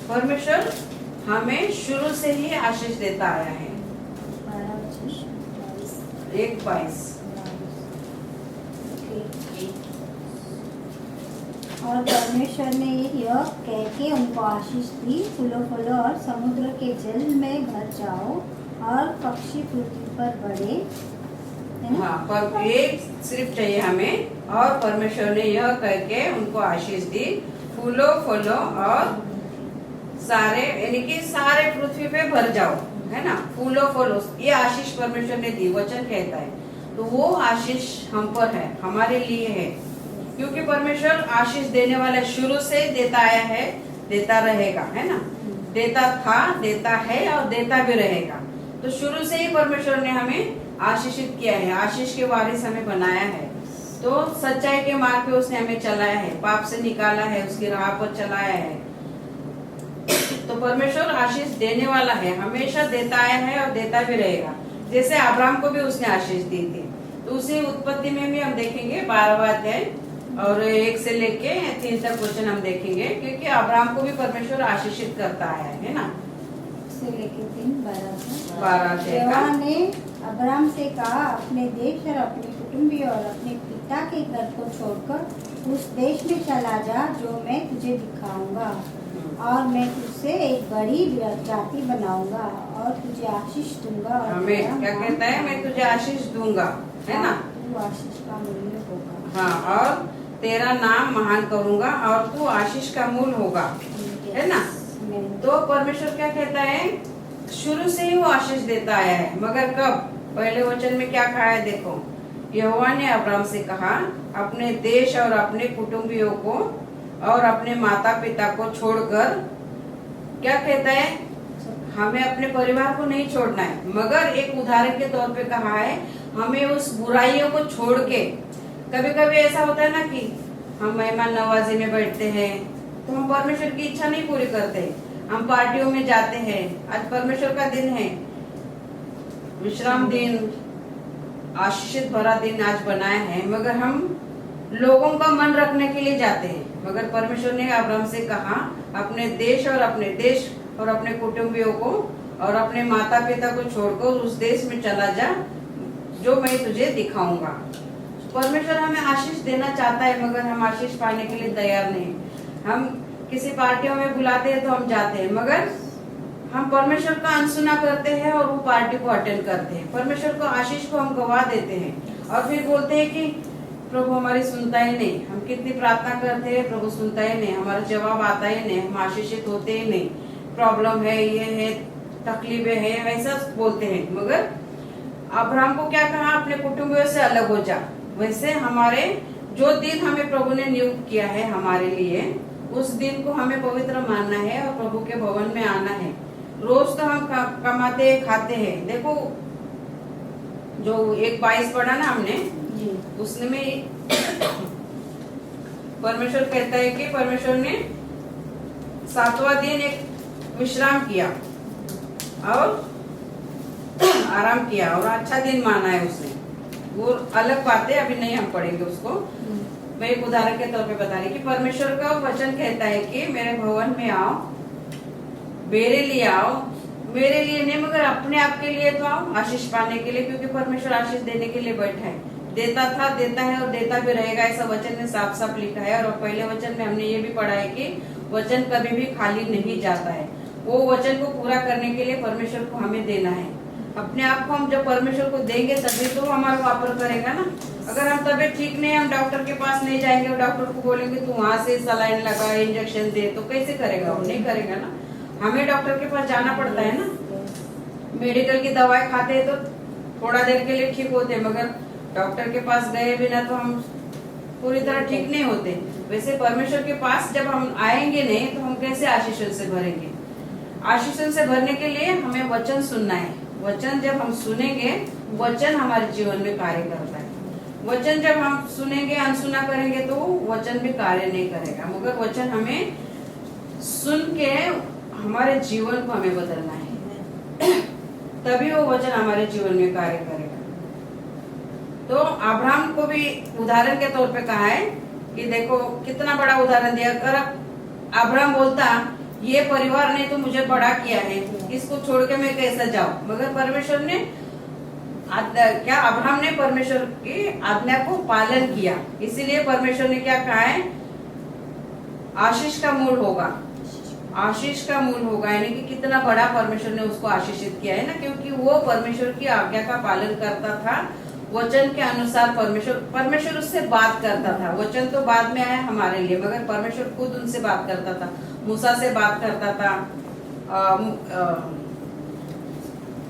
परमेश्वर हमें शुरू से ही आशीष देता आया है। 1:22 और परमेश्वर ने यह कह के उनको आशीष दी, फूलो फलो और समुद्र के जल में भर जाओ और पक्षी पृथ्वी पर बढ़े, है ना। हाँ, पर एक सिर्फ चाहिए हमें, और परमेश्वर ने यह कह के उनको आशीष दी, फूलो फलो और सारे यानी कि सारे पृथ्वी पे भर जाओ, है ना, फूलो फलो, ये आशीष परमेश्वर ने दी, वचन कहता है। तो वो आशीष हम पर है, हमारे लिए है, क्योंकि परमेश्वर आशीष देने वाला शुरू से देता आया है, देता रहेगा, है ना, देता था, देता है और देता भी रहेगा। तो शुरू से ही परमेश्वर ने हमें आशीषित किया है, आशीष के वारिस हमें बनाया है। तो सच्चाई के मार्ग पे उसने हमें चलाया है, पाप से निकाला है, उसकी राह पर चलाया है। तो परमेश्वर आशीष देने वाला है, हमेशा देता आया है और देता भी रहेगा। जैसे अब्राहम को भी उसने आशीष दी थी, तो उसी उत्पत्ति में भी हम देखेंगे 12वां अध्याय और 1 से लेके 3 तक वचन हम देखेंगे, क्योंकि अब्राहम को भी परमेश्वर आशीषित करता आया है ना। से लेके 3:12 12 अध्याय का। यहोवा ने अब्राहम से कहा, अपने देश और अपने कुटुंबी और अपने पिता के घर को छोड़कर उस देश में चला जा जो मैं तुझे दिखाऊंगा, और मैं तुझसे एक बड़ी जाति बनाऊंगा और तुझे आशीष दूंगा। और हमें क्या कहता है, मैं तुझे आशीष दूंगा, है ना, तू आशीष का मूल्य होगा। हाँ, और तेरा नाम महान करूंगा और तू आशीष का मूल होगा, है ना। तो परमेश्वर क्या कहता है, शुरू से ही वो आशीष देता आया है, मगर कब, पहले वचन में क्या कहा है, देखो, यहोवा ने अब्राहम से कहा, अपने देश और अपने कुटुंबियों को और अपने माता पिता को छोड़कर, क्या कहता है, हमें अपने परिवार को नहीं छोड़ना है, मगर एक उदाहरण के तौर पे कहा है, हमें उस बुराइयों को छोड़ के, कभी कभी ऐसा होता है ना कि हम मेहमान नवाजी में बैठते हैं तो हम परमेश्वर की इच्छा नहीं पूरी करते, हम पार्टियों में जाते हैं, आज परमेश्वर का दिन है, विश्राम दिन, आशीषित भरा दिन आज बनाया है, मगर हम लोगों का मन रखने के लिए जाते हैं। मगर परमेश्वर ने अब्राहम से कहा, अपने देश और अपने कुटुंबियों को और अपने माता पिता को छोड़कर उस देश में चला जा जो मैं तुझे दिखाऊंगा। परमेश्वर हमें आशीष देना चाहता है, मगर हम आशीष पाने के लिए तैयार नहीं। हम किसी पार्टियों में बुलाते हैं तो हम जाते हैं, मगर हम परमेश्वर का अनसुना करते हैं और वो पार्टी को अटेंड करते हैं, परमेश्वर को आशीष को हम गवा देते हैं और फिर बोलते हैं कि प्रभु हमारी सुनता ही नहीं, हम कितनी प्रार्थना करते हैं, प्रभु सुनता ही नहीं, हमारा जवाब आता ही नहीं, हम आशीषित होते ही नहीं, प्रॉब्लम है, ये है, तकलीफें है, ऐसा बोलते हैं। मगर अब्राहम को क्या कहा, अपने कुटुंबियों से अलग हो जा। वैसे हमारे जो दिन हमें प्रभु ने नियुक्त किया है हमारे लिए, उस दिन को हमें पवित्र मानना है और प्रभु के भवन में आना है। रोज तो हम कमाते खाते हैं, देखो जो 1:22 पढ़ा ना हमने, उसने में परमेश्वर कहता है कि परमेश्वर ने 7वां दिन एक विश्राम किया और आराम किया और अच्छा दिन माना है उसने। वो अलग बात है, अभी नहीं हम पढ़ेंगे उसको। मैं एक उदाहरण के तौर पे बता रही कि परमेश्वर का वचन कहता है कि मेरे भवन में आओ, मेरे लिए आओ, मेरे लिए नहीं मगर अपने आप के लिए तो आओ, आशीष पाने के लिए, क्योंकि परमेश्वर आशीष देने के लिए बैठा है। देता था, देता है और देता भी रहेगा, ऐसा वचन में साफ साफ लिखा है। और पहले वचन में हमने ये भी पढ़ा है कि वचन कभी भी खाली नहीं जाता है, वो वचन को पूरा करने के लिए परमेश्वर को हमें देना है। अपने आप को हम जब परमेश्वर को देंगे तभी तो हमारा वापर करेगा ना। अगर हम तबीयत ठीक नहीं, हम डॉक्टर के पास नहीं जाएंगे और डॉक्टर को बोलेंगे तू वहां से सलाइन लगा, इंजेक्शन दे, तो कैसे करेगा वो? नहीं करेगा ना। हमें डॉक्टर के पास जाना पड़ता है ना। मेडिकल की दवाई खाते हैं तो थोड़ा देर के लिए ठीक होते हैं, मगर डॉक्टर के पास गए बिना तो हम पूरी तरह ठीक नहीं होते। वैसे परमेश्वर के पास जब हम आएंगे नहीं तो हम कैसे आशीषों से भरेंगे? आशीषों से भरने के लिए हमें वचन सुनना है। वचन जब हम सुनेंगे, वचन हमारे जीवन में कार्य करता है। वचन जब हम सुनेंगे, अनसुना करेंगे तो वचन भी कार्य नहीं करेगा। मगर वचन हमें सुन के हमारे जीवन को हमें बदलना है, तभी वो वचन हमारे जीवन में कार्य करेगा। तो अब्राहम को भी उदाहरण के तौर पे कहा है कि देखो कितना बड़ा उदाहरण दिया। अगर अब्राहम बोलता ये परिवार ने तो मुझे बड़ा किया है, इसको छोड़ के मैं कैसे जाऊं? मगर परमेश्वर ने क्या अब्राहम ने परमेश्वर की आज्ञा को पालन किया, इसीलिए परमेश्वर ने क्या कहा है, आशीष का मूल होगा। आशीष का मूल होगा, यानी कि कितना बड़ा परमेश्वर ने उसको आशीषित किया है ना, क्योंकि वो परमेश्वर की आज्ञा का पालन करता था वचन के अनुसार परमेश्वर उससे बात करता था। वचन तो बाद में आया हमारे लिए, मगर परमेश्वर खुद उनसे बात करता था। मूसा से बात करता था,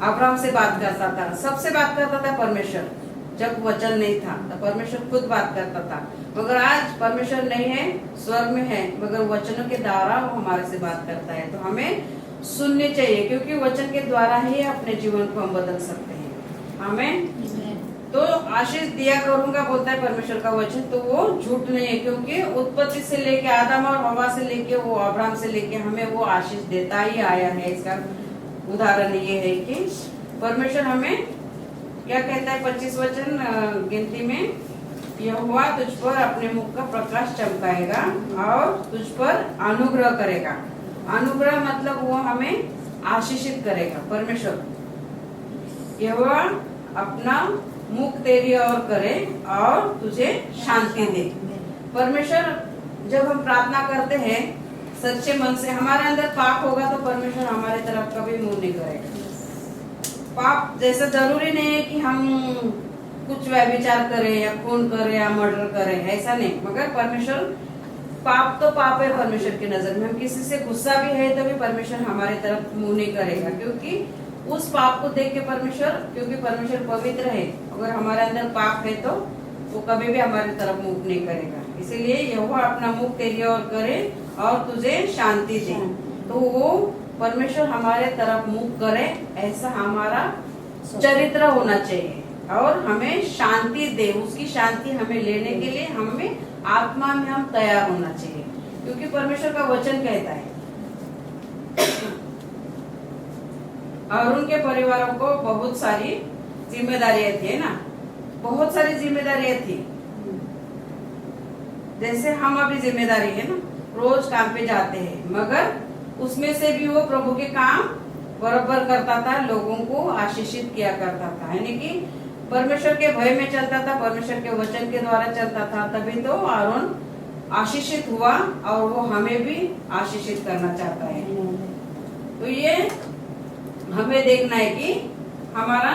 अब्राहम से बात करता था, सबसे बात करता था परमेश्वर। जब वचन नहीं था तो परमेश्वर खुद बात करता था। मगर आज परमेश्वर नहीं है, स्वर्ग में है, मगर वचनों के द्वारा वो हमारे से बात करता है। तो हमें सुननी चाहिए, क्योंकि वचन के द्वारा ही अपने जीवन को हम बदल सकते हैं। हमें तो आशीष दिया करूंगा बोलता है परमेश्वर का वचन, तो वो झूठ नहीं है, क्योंकि उत्पत्ति से लेके आदम और हवा से लेके वो अब्राहम से लेके हमें वो आशीष देता ही आया है। इसका उदाहरण ये है कि परमेश्वर हमें क्या कहता है, 25 वचन गिनती में, यहोवा तुझ पर अपने मुख का प्रकाश चमकाएगा और तुझ पर अनुग्रह करेगा। अनुग्रह मतलब वो हमें आशीषित करेगा। परमेश्वर यहोवा अपना मुख तेरी ओर करे और तुझे शांति दे। परमेश्वर जब हम प्रार्थना करते हैं सच्चे मन से, हमारे अंदर पाप होगा तो परमेश्वर हमारे तरफ कभी मुंह नहीं करेगा। पाप जैसे जरूरी नहीं है कि हम कुछ व्यभिचार करें या खून करें या मर्डर करें, ऐसा नहीं। मगर परमेश्वर, पाप तो पाप है परमेश्वर की नजर में। हम किसी से गुस्सा भी है तो भी परमेश्वर हमारे तरफ मुंह नहीं करेगा, क्योंकि उस पाप को देख के परमेश्वर, क्योंकि परमेश्वर पवित्र है, अगर हमारे अंदर पाप है तो वो कभी भी हमारी तरफ मुख नहीं करेगा। इसीलिए यहोवा अपना मुख तेरी ओर करे और तुझे शांति दे। तो वो परमेश्वर हमारे तरफ मुख करे, ऐसा हमारा चरित्र होना चाहिए और हमें शांति दे। उसकी शांति हमें लेने के लिए हमें आत्मा में हम तैयार होना चाहिए, क्योंकि परमेश्वर का वचन कहता है और उनके परिवारों को बहुत सारी जिम्मेदारियां थी, है ना, बहुत सारी जिम्मेदारियां थी। जैसे हम अभी जिम्मेदारी है ना, रोज काम पे जाते हैं, मगर उसमें से भी वो प्रभु के काम बराबर करता था, लोगों को आशीषित किया करता था, यानी कि परमेश्वर के भय में चलता था, परमेश्वर के वचन के द्वारा चलता था। तभी तो आरोन आशीषित हुआ और वो हमें भी आशीषित करना चाहता है। तो ये हमें देखना है कि हमारा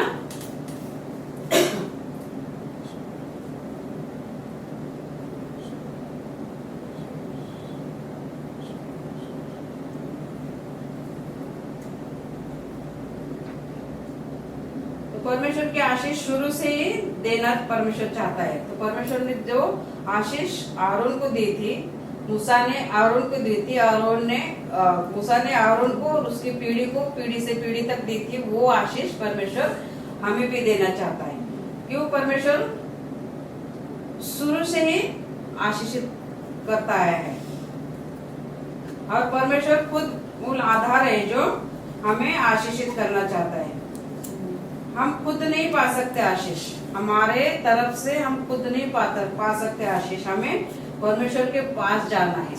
परमेश्वर की आशीष शुरू से ही देना परमेश्वर चाहता है। तो परमेश्वर ने जो आशीष आरोन को दी थी, मूसा ने आरोन को दी थी, मूसा ने आरोन को और उसकी पीढ़ी को पीढ़ी से पीढ़ी तक दी थी, वो आशीष परमेश्वर हमें भी देना चाहता है। क्यों? परमेश्वर शुरू से ही आशीषित करता आया है और परमेश्वर खुद मूल आधार है जो हमें आशीषित करना चाहता है। हम खुद नहीं पा सकते आशीष, हमारे तरफ से हम खुद नहीं पा सकते आशीष। हमें परमेश्वर के पास जाना है।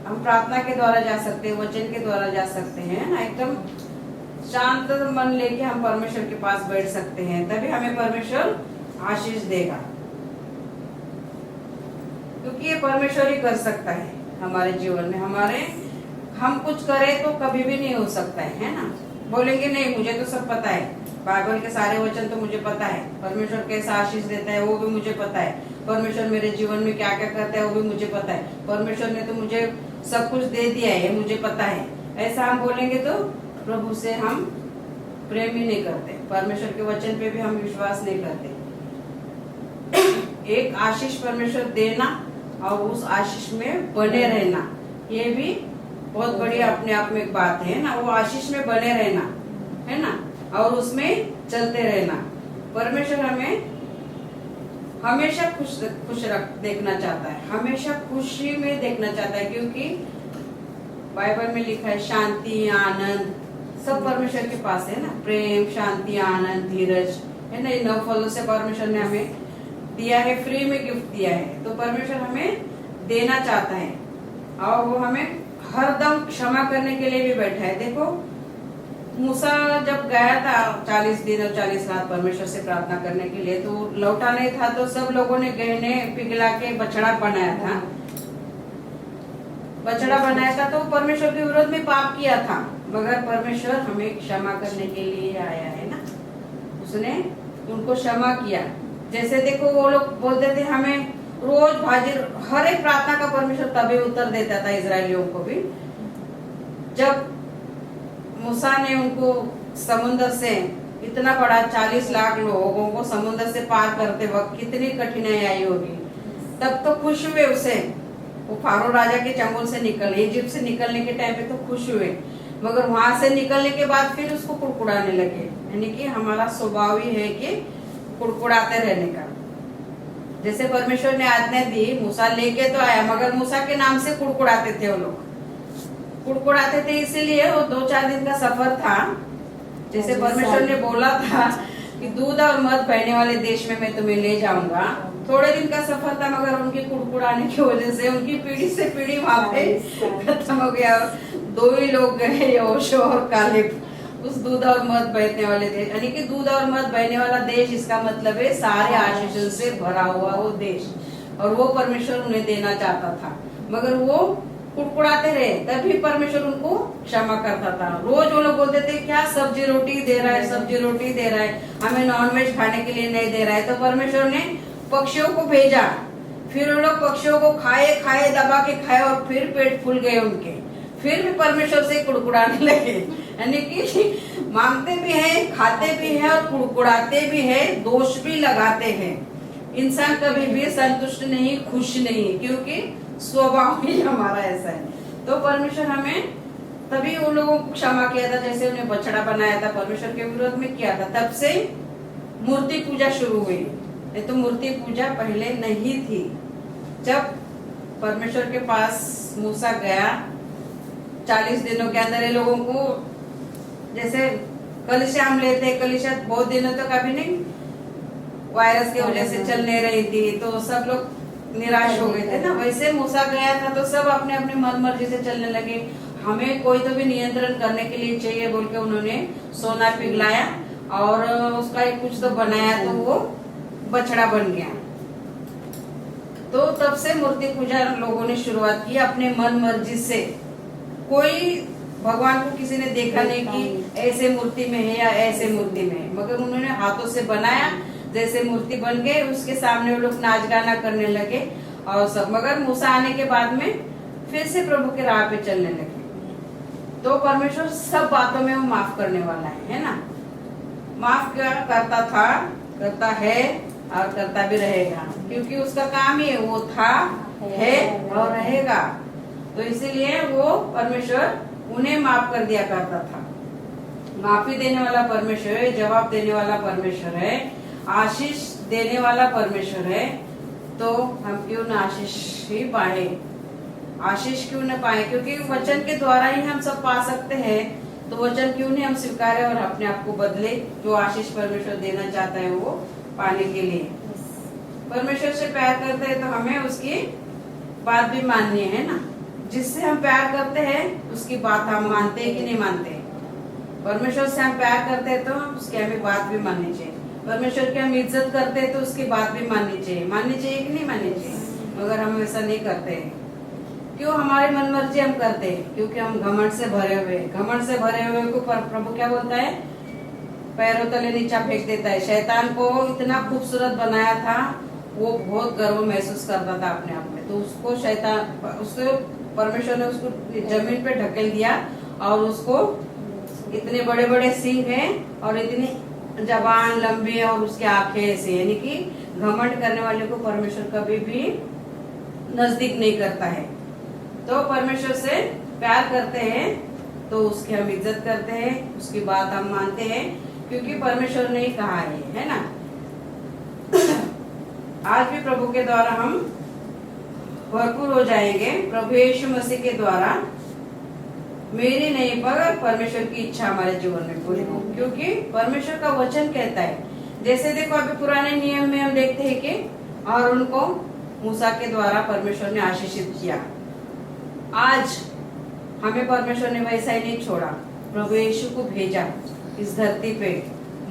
हम प्रार्थना के द्वारा जा सकते हैं, वचन के द्वारा जा सकते हैं ना, एकदम शांत मन लेके हम परमेश्वर के पास बैठ सकते हैं, तभी हमें परमेश्वर आशीष देगा। क्योंकि ये परमेश्वर ही कर सकता है हमारे जीवन में। हम कुछ करें तो कभी भी नहीं हो सकता है ना। बोलेंगे नहीं मुझे तो सब पता है, बाइबल के सारे वचन तो मुझे पता है, परमेश्वर कैसा आशीष देता है वो भी मुझे पता है, परमेश्वर मेरे जीवन में क्या क्या करता है वो भी मुझे पता है, परमेश्वर ने तो मुझे सब कुछ दे दिया है, मुझे पता है। ऐसा हम बोलेंगे तो प्रभु से हम प्रेम ही नहीं करते, परमेश्वर के वचन पे भी हम विश्वास नहीं करते। एक आशीष परमेश्वर देना और उस आशीष में बने रहना, ये भी बहुत बड़ी अपने आप में एक बात है ना। वो आशीष में बने रहना है ना, और उसमें चलते रहना। परमेश्वर हमें हमेशा खुश देखना चाहता है, हमेशा खुशी में देखना चाहता है, क्योंकि बाइबल में लिखा है शांति आनंद सब परमेश्वर के पास है ना। प्रेम, शांति, आनंद, धीरज है ना, ये 9 फलों से परमेश्वर ने हमें दिया है, फ्री में गिफ्ट दिया है। तो परमेश्वर हमें देना चाहता है और वो हमें हरदम क्षमा करने के लिए भी बैठा है। देखो मूसा जब गया था 40 दिन और 40 रात परमेश्वर से प्रार्थना करने के लिए, तो लौटा नहीं था, तो सब लोगों ने गहने पिघला के बछड़ा बनाया था, तो परमेश्वर के विरोध में पाप किया था। मगर परमेश्वर हमें क्षमा करने के लिए आया है ना, उसने उनको क्षमा किया। जैसे देखो वो लोग बोलते थे हमें रोज भाजी, हर एक प्रार्थना का परमेश्वर तभी उत्तर देता था इजरायलियों को भी। जब मूसा ने उनको समुद्र से इतना बड़ा 40 लाख लोगों को समुद्र से पार करते वक्त कितनी कठिनाई आई होगी, तब तो खुश हुए उसे, वो फारो राजा के चंगुल से निकले, इजिप्ट से निकलने के टाइम पे तो खुश हुए, मगर वहां से निकलने के बाद फिर उसको कुड़कुड़ाने लगे। यानी कि हमारा स्वभाव ही है कि कुड़कुड़ाते रहने का। जैसे परमेश्वर ने आज्ञा दी, मूसा लेके तो आया, मगर मूसा के नाम से कुड़कुड़ाते थे वो लोग, कुड़कुड़ाते थे इसीलिए वो 2-4 दिन का सफर था। जैसे परमेश्वर ने बोला था कि दूध और मध बहने वाले देश में मैं तुम्हें ले जाऊंगा, थोड़े दिन का सफर था, मगर उनके कुड़कुड़ाने की वजह से उनकी पीढ़ी से पीढ़ी वहां पे खत्म हो गया। 2 ही लोग गए, यहोशू और कालेब, उस दूध और मध बहने वाले देश। यानी कि दूध और मध बहने वाला देश, इसका मतलब है सारे आशीषों से भरा हुआ वो देश, और वो परमेश्वर उन्हें देना चाहता था, मगर वो कुड़कुड़ाते रहे, तभी परमेश्वर उनको क्षमा करता था। रोज वो लोग बोलते थे क्या सब्जी रोटी दे रहा है, सब्जी रोटी दे रहा है, हमें नॉनवेज खाने के लिए नहीं दे रहा है। तो परमेश्वर ने पक्षियों को भेजा, फिर वो लोग पक्षियों को खाए खाए दबा के खाए, और फिर पेट फूल गए उनके, फिर भी परमेश्वर से कुड़कुड़ाने लगे। यानी कि मांगते भी हैं, खाते भी हैं और कुड़कुड़ाते भी हैं, दोष भी लगाते हैं। इंसान कभी भी संतुष्ट नहीं, खुश नहीं, क्योंकि स्वभाव ही हमारा ऐसा है। तो परमेश्वर हमें तभी उन लोगों को क्षमा किया था, जैसे उन्हें बछड़ा बनाया था, परमेश्वर के विरोध में किया था, तब से मूर्ति पूजा शुरू हुई। नहीं तो मूर्ति पूजा पहले नहीं थी। जब परमेश्वर के पास मूसा गया, 40 दिनों के अंदर ये लोगों को, जैसे कलिशा हम लेते हैं, कलिशा बहुत दिनों तक अभी नहीं, वायरस की वजह से चल नहीं रही थी, तो सब लोग निराश हो गए थे ना, वैसे मूसा गया था तो सब अपने अपने मन मर्जी से चलने लगे। हमें कोई तो भी नियंत्रण करने के लिए चाहिए बोल के उन्होंने सोना पिघलाया और उसका एक कुछ तो बनाया, तो वो बछड़ा बन गया। तो तब से मूर्ति पूजा लोगों ने शुरुआत की अपने मन मर्जी से। कोई भगवान को किसी ने देखा नहीं कि ऐसे मूर्ति में है या ऐसे मूर्ति में है, मगर उन्होंने हाथों से बनाया, जैसे मूर्ति बन गए, उसके सामने वो लोग नाच गाना करने लगे और सब। मगर मूसा आने के बाद में फिर से प्रभु के राह पे चलने लगे। तो परमेश्वर सब बातों में वो माफ करने वाला है ना। माफ करता था, करता है और करता भी रहेगा, क्योंकि उसका काम ही वो था, है और रहेगा। तो इसीलिए वो परमेश्वर उन्हें माफ कर दिया करता था। माफी देने वाला परमेश्वर है, जवाब देने वाला परमेश्वर है, आशीष देने वाला परमेश्वर है। तो हम क्यों न आशीष ही पाए, आशीष क्यों न पाए, क्योंकि वचन के द्वारा ही हम सब पा सकते हैं। तो वचन क्यों नहीं हम स्वीकारें और अपने आप को बदले, जो आशीष परमेश्वर देना चाहता है वो पाने के लिए। परमेश्वर से प्यार करते हैं तो हमें उसकी बात भी माननी है ना। जिससे हम प्यार करते हैं उसकी बात हम मानते हैं कि नहीं मानते। परमेश्वर से हम प्यार करते हैं तो उसकी हमें बात भी माननी चाहिए। परमेश्वर की हम इज्जत करते हैं तो उसकी बात भी माननी चाहिए कि नहीं माननी चाहिए। मगर हम ऐसा नहीं करते हैं। क्यों हमारे मन मर्जी हम करते हैं? क्योंकि हम घमंड से भरे हुए, घमंड से भरे हुए को प्रभु क्या बोलता है? पैरों तले नीचा फेंक देता है। शैतान को इतना खूबसूरत बनाया था, वो बहुत गर्व महसूस करता था अपने आप में, तो उसको शैतान, उसको परमेश्वर ने उसको जमीन पे ढकेल दिया और उसको इतने बड़े बड़े सिंह हैं और इतनी जबान लंबी और उसकी आंखें ऐसी, यानी कि घमंड करने वाले को परमेश्वर कभी भी नजदीक नहीं करता है। तो परमेश्वर से प्यार करते हैं तो उसकी हम इज्जत करते हैं, उसकी बात हम मानते हैं, क्योंकि परमेश्वर ने ही कहा है ना। आज भी प्रभु के द्वारा हम भरपूर हो जाएंगे। प्रभु यीशु मसीह के द्वारा मेरी नहीं पर परमेश्वर की इच्छा हमारे जीवन में पूरी हो, क्योंकि परमेश्वर का वचन कहता है। जैसे देखो अभी पुराने नियम में हम देखते हैं कि और उनको मूसा के द्वारा परमेश्वर ने आशीषित किया। आज हमें परमेश्वर ने वैसा ही नहीं छोड़ा। प्रभु यीशु को भेजा इस धरती पे,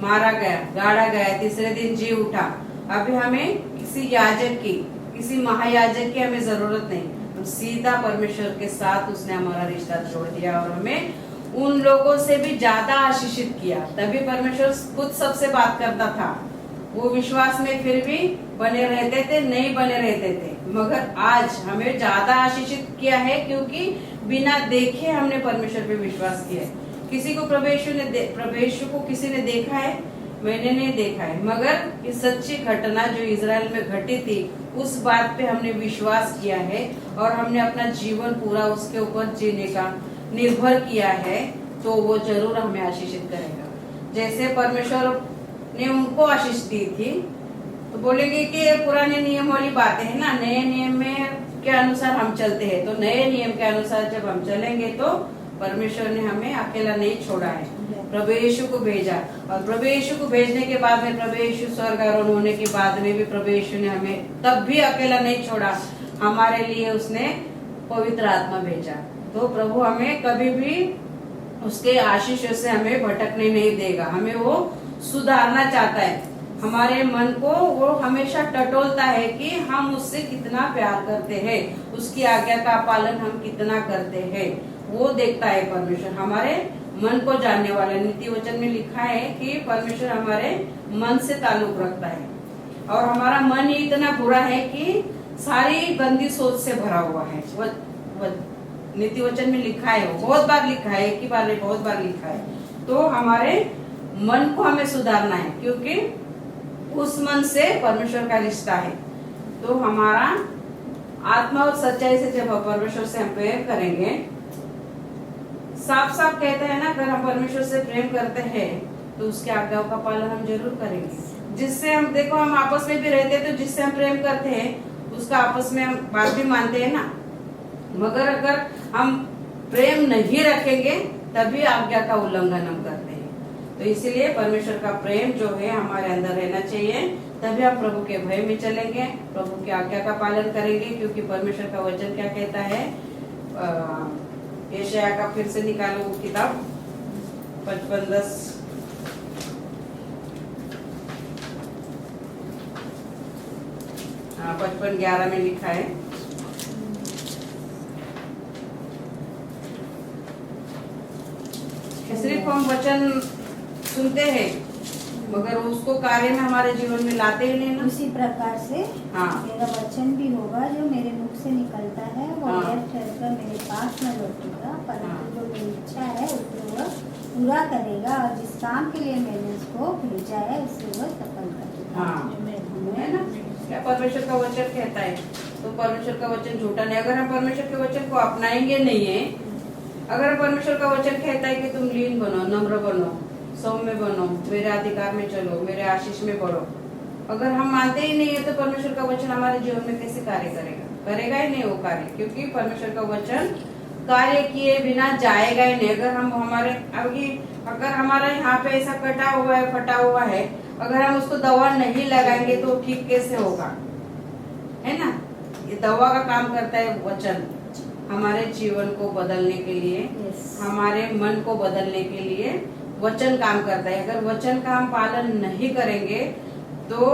मारा गया, गाड़ा गया, तीसरे दिन जी उठा। अभी हमें किसी याजक की, किसी महायाजक की हमें जरूरत नहीं। हम सीधा परमेश्वर के साथ उसने हमारा रिश्ता जोड़ दिया और हमें उन लोगों से भी ज्यादा आशीषित किया। तभी परमेश्वर खुद सबसे बात करता था। वो विश्वास में फिर भी बने रहते थे, नहीं बने रहते थे। मगर आज हमें ज्यादा आशीषित किया है, क्योंकि बिना देखे हमने परमेश्वर पे विश्वास किया है। किसी को प्रभु यीशु को किसी ने देखा है? मैंने नहीं देखा है, मगर इस सच्ची घटना जो इजराइल में घटी थी उस बात पे हमने विश्वास किया है और हमने अपना जीवन पूरा उसके ऊपर जीने का निर्भर किया है, तो वो जरूर हमें आशीषित करेगा। जैसे परमेश्वर ने उनको आशीष दी थी, तो बोलेंगे कि ये पुराने नियम वाली बातें है ना, नए नियम में के अनुसार हम चलते हैं, तो नए नियम के अनुसार जब हम चलेंगे तो परमेश्वर ने हमें अकेला नहीं छोड़ा है, प्रभु यीशु को भेजा। और प्रभु यीशु को भेजने के बाद में, प्रभु यीशु स्वर्गारोहण होने के बाद में भी प्रभु यीशु ने हमें तब भी अकेला नहीं छोड़ा, हमारे लिए उसने पवित्र आत्मा भेजा। तो प्रभु हमें कभी भी उसके आशीषों से हमें भटकने नहीं देगा, हमें वो सुधारना चाहता है। हमारे मन को वो हमेशा टटोलता है कि हम उससे कितना प्यार करते हैं, उसकी आज्ञा का पालन हम कितना करते हैं, वो देखता है परमेश्वर। हमारे मन को जानने वाला, नीति वचन में लिखा है कि परमेश्वर हमारे मन से ताल्लुक रखता है, और हमारा मन ही इतना बुरा है कि सारी गंदी सोच से भरा हुआ है। नीति वचन में लिखा है, बहुत बार लिखा है, एक ही बार नहीं बहुत बार लिखा है। तो हमारे मन को हमें सुधारना है, क्योंकि उस मन से परमेश्वर का रिश्ता है। तो हमारा आत्मा और सच्चाई से जब हम परमेश्वर से हम प्रेम करेंगे, साफ साफ कहते हैं ना, अगर हम परमेश्वर से प्रेम करते हैं तो उसके आज्ञाओं का पालन हम जरूर करेंगे। जिससे हम, देखो हम आपस में भी रहते हैं, तो जिससे हम प्रेम करते हैं उसका आपस में हम बात भी मानते हैं ना। मगर अगर हम प्रेम नहीं रखेंगे तभी आज्ञा का उल्लंघन हम करते हैं। तो इसीलिए परमेश्वर का प्रेम जो है हमारे अंदर रहना चाहिए, तभी हम प्रभु के भय में चलेंगे, प्रभु की आज्ञा का पालन करेंगे। क्योंकि परमेश्वर का वचन क्या कहता है, यशाया का फिर से निकालो वो किताब 55:10, हाँ 55:11 में लिखा है, सिर्फ हम वचन सुनते हैं मगर उसको कार्य में हमारे जीवन में लाते ही नहीं ना। उसी प्रकार से हाँ। मेरा वचन भी होगा जो मेरे मुख से निकलता है, वो हाँ। व्यर्थ ठहरकर मेरे पास न लौटेगा, परंतु हाँ। जो मेरी इच्छा है उसे वह पूरा करेगा, और जिस काम के लिए मैंने उसको भेजा है उसे वह सफल करेगा। हाँ। है ना, क्या परमेश्वर का वचन कहता है। तो परमेश्वर का वचन झूठा नहीं। अगर हम परमेश्वर के वचन को अपनाएंगे नहीं है, अगर परमेश्वर का वचन कहता है कि तुम लीन बनो, नम्र बनो, सौम्य बनो, मेरे अधिकार में चलो, मेरे आशीष में बढ़ो, अगर हम मानते ही नहीं है तो परमेश्वर का वचन हमारे जीवन में कैसे कार्य करेगा? करेगा ही नहीं वो कार्य, क्योंकि परमेश्वर का वचन कार्य किए बिना जाएगा ही नहीं। अगर हम अगर हमारा यहाँ पे ऐसा कटा हुआ है, फटा हुआ है, अगर हम उसको दवा नहीं लगाएंगे तो ठीक कैसे होगा, है ना। ये दवा का काम करता है वचन, हमारे जीवन को बदलने के लिए, हमारे मन को बदलने के लिए वचन काम करता है। अगर वचन का हम पालन नहीं करेंगे तो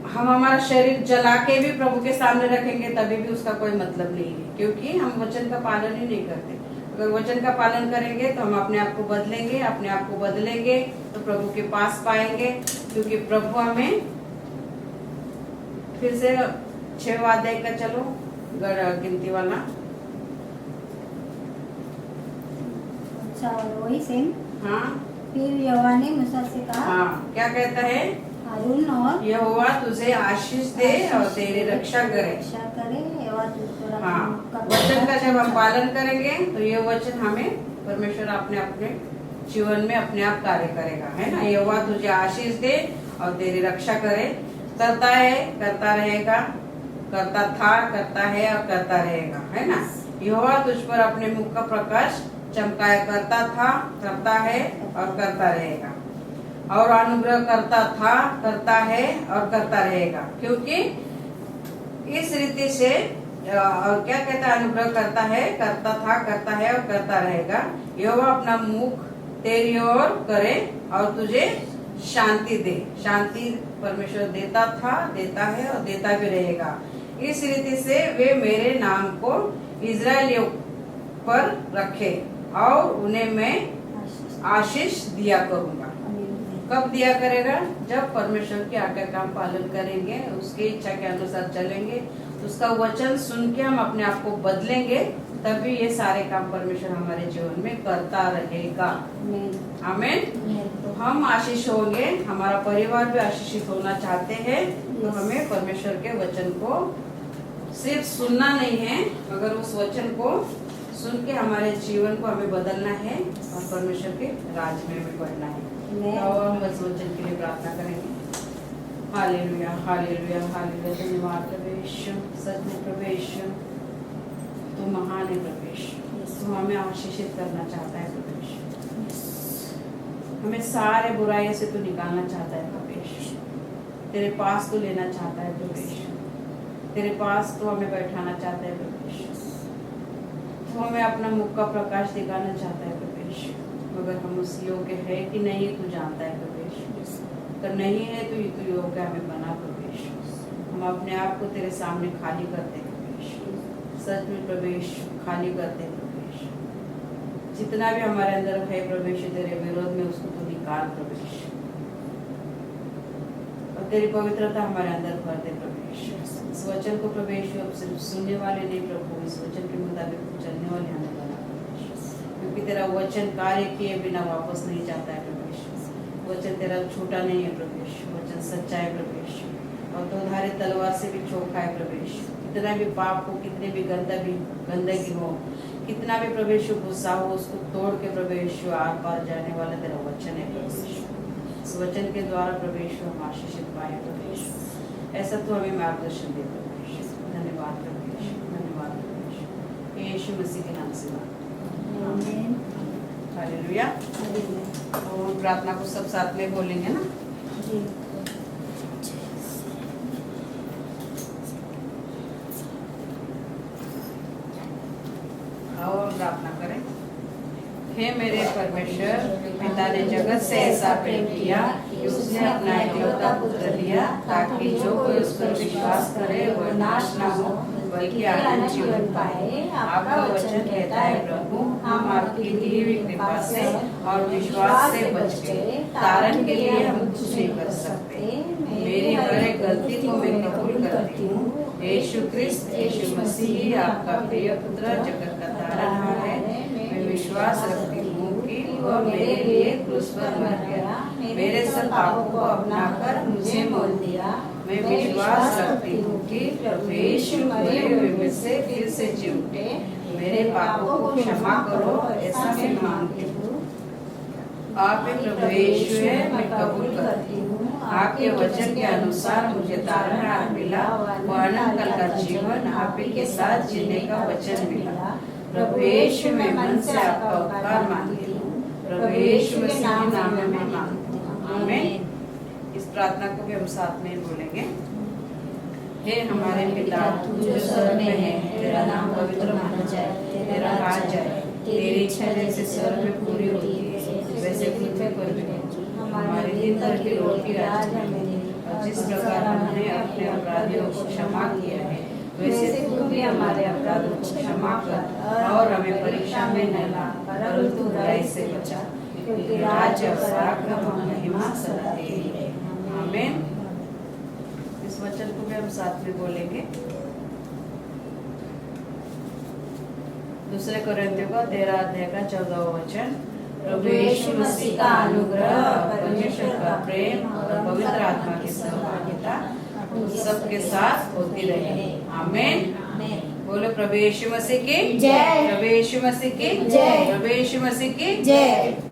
हम हमारा शरीर जला के भी प्रभु के सामने रखेंगे, तभी भी उसका कोई मतलब नहीं है, क्योंकि हम वचन का पालन ही नहीं करते। अगर वचन का पालन करेंगे तो हम अपने आप को बदलेंगे, अपने आप को बदलेंगे तो प्रभु के पास पाएंगे, क्योंकि प्रभु हमें, फिर से 6 अध्याय का चलो गिनती वाला, अच्छा वही सेम। हाँ फिर यहोवा ने मूसा से कहा, हाँ क्या कहता है, हारून और यहोवा तुझे आशीष दे और तेरी रक्षा करे। यहोवा तुझको हाँ, वचन का जब हम पालन करेंगे तो ये वचन हमें परमेश्वर अपने जीवन में अपने आप कार्य करेगा, है ना। यहोवा तुझे आशीष दे और तेरी रक्षा करे, करता है, करता रहेगा, करता था, करता है और करता रहेगा, है ना। यहोवा तुझ पर अपने मुख का प्रकाश चमकाया करता था, करता है और करता रहेगा, और अनुग्रह करता था, करता है और करता रहेगा। क्योंकि इस रीति से क्या कहता है, अनुग्रह करता है, करता था, करता है और करता रहेगा। यहोवा अपना मुख तेरी ओर करे और तुझे शांति दे। शांति परमेश्वर देता था, देता है और देता भी रहेगा। इस रीति से वे मेरे नाम को इजराइलियों पर रखे और उन्हें मैं आशीष दिया करूंगा। कब दिया करेगा? जब परमेश्वर की आज्ञा का हम पालन करेंगे, उसकी इच्छा के अनुसार चलेंगे, उसका वचन सुन के हम अपने आप को बदलेंगे, तभी ये सारे काम परमेश्वर हमारे जीवन में करता रहेगा। आमीन। तो हम आशीष होंगे, हमारा परिवार भी आशीषित होना चाहते हैं, तो हमें परमेश्वर के वचन को सिर्फ सुनना नहीं है, मगर उस वचन को सुन के हमारे जीवन को हमें बदलना है और परमेश्वर के राज में हमें बढ़ना है। तो हम बस वचन के लिए प्रार्थना करेंगे। Hallelujah, hallelujah, hallelujah. धन्यवाद प्रभु यीशु, सच में प्रभु यीशु तू महान है प्रभु यीशु, तू हमें आशीषित करना चाहता है प्रभु यीशु, हमें सारे बुराइयों से तू निकालना चाहता है प्रभु यीशु, तेरे पास तू लेना चाहता है प्रभु यीशु, तेरे पास तू हमें बैठाना चाहता है प्रभु यीशु, तू हमें अपना मुख का प्रकाश दिखाना चाहता है प्रभु यीशु, मगर हम उस योग्य है कि नहीं तू जानता है प्रभु यीशु, अगर नहीं है तो तू योग्य हमें बना प्रभु यीशु, हम अपने आप को तेरे सामने खाली करते हैं प्रभु यीशु, सच में प्रभु यीशु खाली करते हैं प्रभु यीशु, जितना भी हमारे अंदर है प्रभु यीशु तेरे विरोध में उसको तू निकाल प्रभु यीशु, और तेरी पवित्रता हमारे अंदर भर दे प्रभु यीशु। इस वचन को प्रभु यीशु अब सिर्फ सुनने वाले नहीं प्रभु, इस वचन के मुताबिक चलने वाले हमें बना प्रभु यीशु, क्योंकि तेरा वचन कार्य किए बिना वापस नहीं जाता है प्रभु यीशु, वचन तेरा छूटा नहीं है प्रभु यीशु, वचन सच्चा है प्रभु यीशु, और दोधारी तलवार से भी चोखा है प्रभु यीशु। कितना भी पाप हो, कितने भी गंदगी हो, कितना भी प्रभु यीशु गुस्सा हो, उसको तोड़ के प्रभु यीशु आर पार जाने वाला तेरा वचन है प्रभु यीशु। इस वचन के द्वारा प्रभु यीशु हम आशीषित पाए प्रभु यीशु, ऐसा तो हमें मार्गदर्शन दे प्रभु यीशु। धन्यवाद प्रभु यीशु, धन्यवाद प्रभु यीशु, यीशु मसीह के नाम से आमीन। हालेलुया। तो हम प्रार्थना को सब साथ में बोलेंगे ना। जी। और प्रार्थना करें। हे मेरे परमेश्वर, पिता ने जगत से ऐसा प्रेम किया कि उसने अपना एकलौता पुत्र दिया, ताकि जो कोई उस पर विश्वास करे वह नाश न हो बल्कि अनंत जीवन पाए। आपका वचन कहता है प्रभु, हम आपकी दी हुई कृपा से और विश्वास से बच गए, तारण के लिए हम कुछ नहीं कर सकते। मेरी हर एक गलती को मैं कबूल करती हूँ। यीशु क्रिस्त, यीशु मसीह आपका प्रिय पुत्र जगत का तारणहार है। मैं विश्वास रखती हूँ कि वह मेरे लिए क्रूस पर मर गया, मेरे सब पापों को अपनाकर मुझे मोल दिया। मैं विश्वास रखती हूँ कि प्रभु यीशु मरे हुए में से फिर से जी उठे। मेरे पापों को क्षमा करो, ऐसा मैं मांगती हूँ। आप ही प्रभु यीशु है, मैं कबूल करती हूँ। आपके वचन के अनुसार मुझे तारणहार मिला, वो अनंत काल का जीवन आप ही के साथ जीने का वचन मिला। प्रभु यीशु मैं मन से आपका उपकार मांगती हूँ। प्रभु यीशु के नाम में मैं मांगती हूँ। आमीन। इस प्रार्थना को भी हम साथ में बोलेंगे। हे हमारे पिता, तू जो स्वर्ग में है, तेरा नाम पवित्र माना जाए, तेरा राज आए, तेरी इच्छा जैसे स्वर्ग में पूरी होती है वैसे पृथ्वी पर भी हो। हमारे दिन भर की रोटी आज हमें दे, और जिस प्रकार हमने अपने अपराधियों को क्षमा किया है वैसे तू भी हमारे अपराधों को क्षमा कर, और हमें परीक्षा में न ला, परंतु बुराई से बचा, क्योंकि राज्य और पराक्रम और महिमा सदा तेरी है। आमीन। इस वचन को भी हम साथ में बोलेंगे। दूसरे कोरिन्थियों का 13 अध्याय का 14वां वचन। प्रभु यीशु मसीह का अनुग्रह, परमेश्वर का प्रेम और पवित्र आत्मा की सहभागिता सबके साथ होती रहे। आमीन। बोलो प्रभु यीशु मसीह की जय। प्रभु यीशु मसीह की जय। प्रभु यीशु मसीह की जय।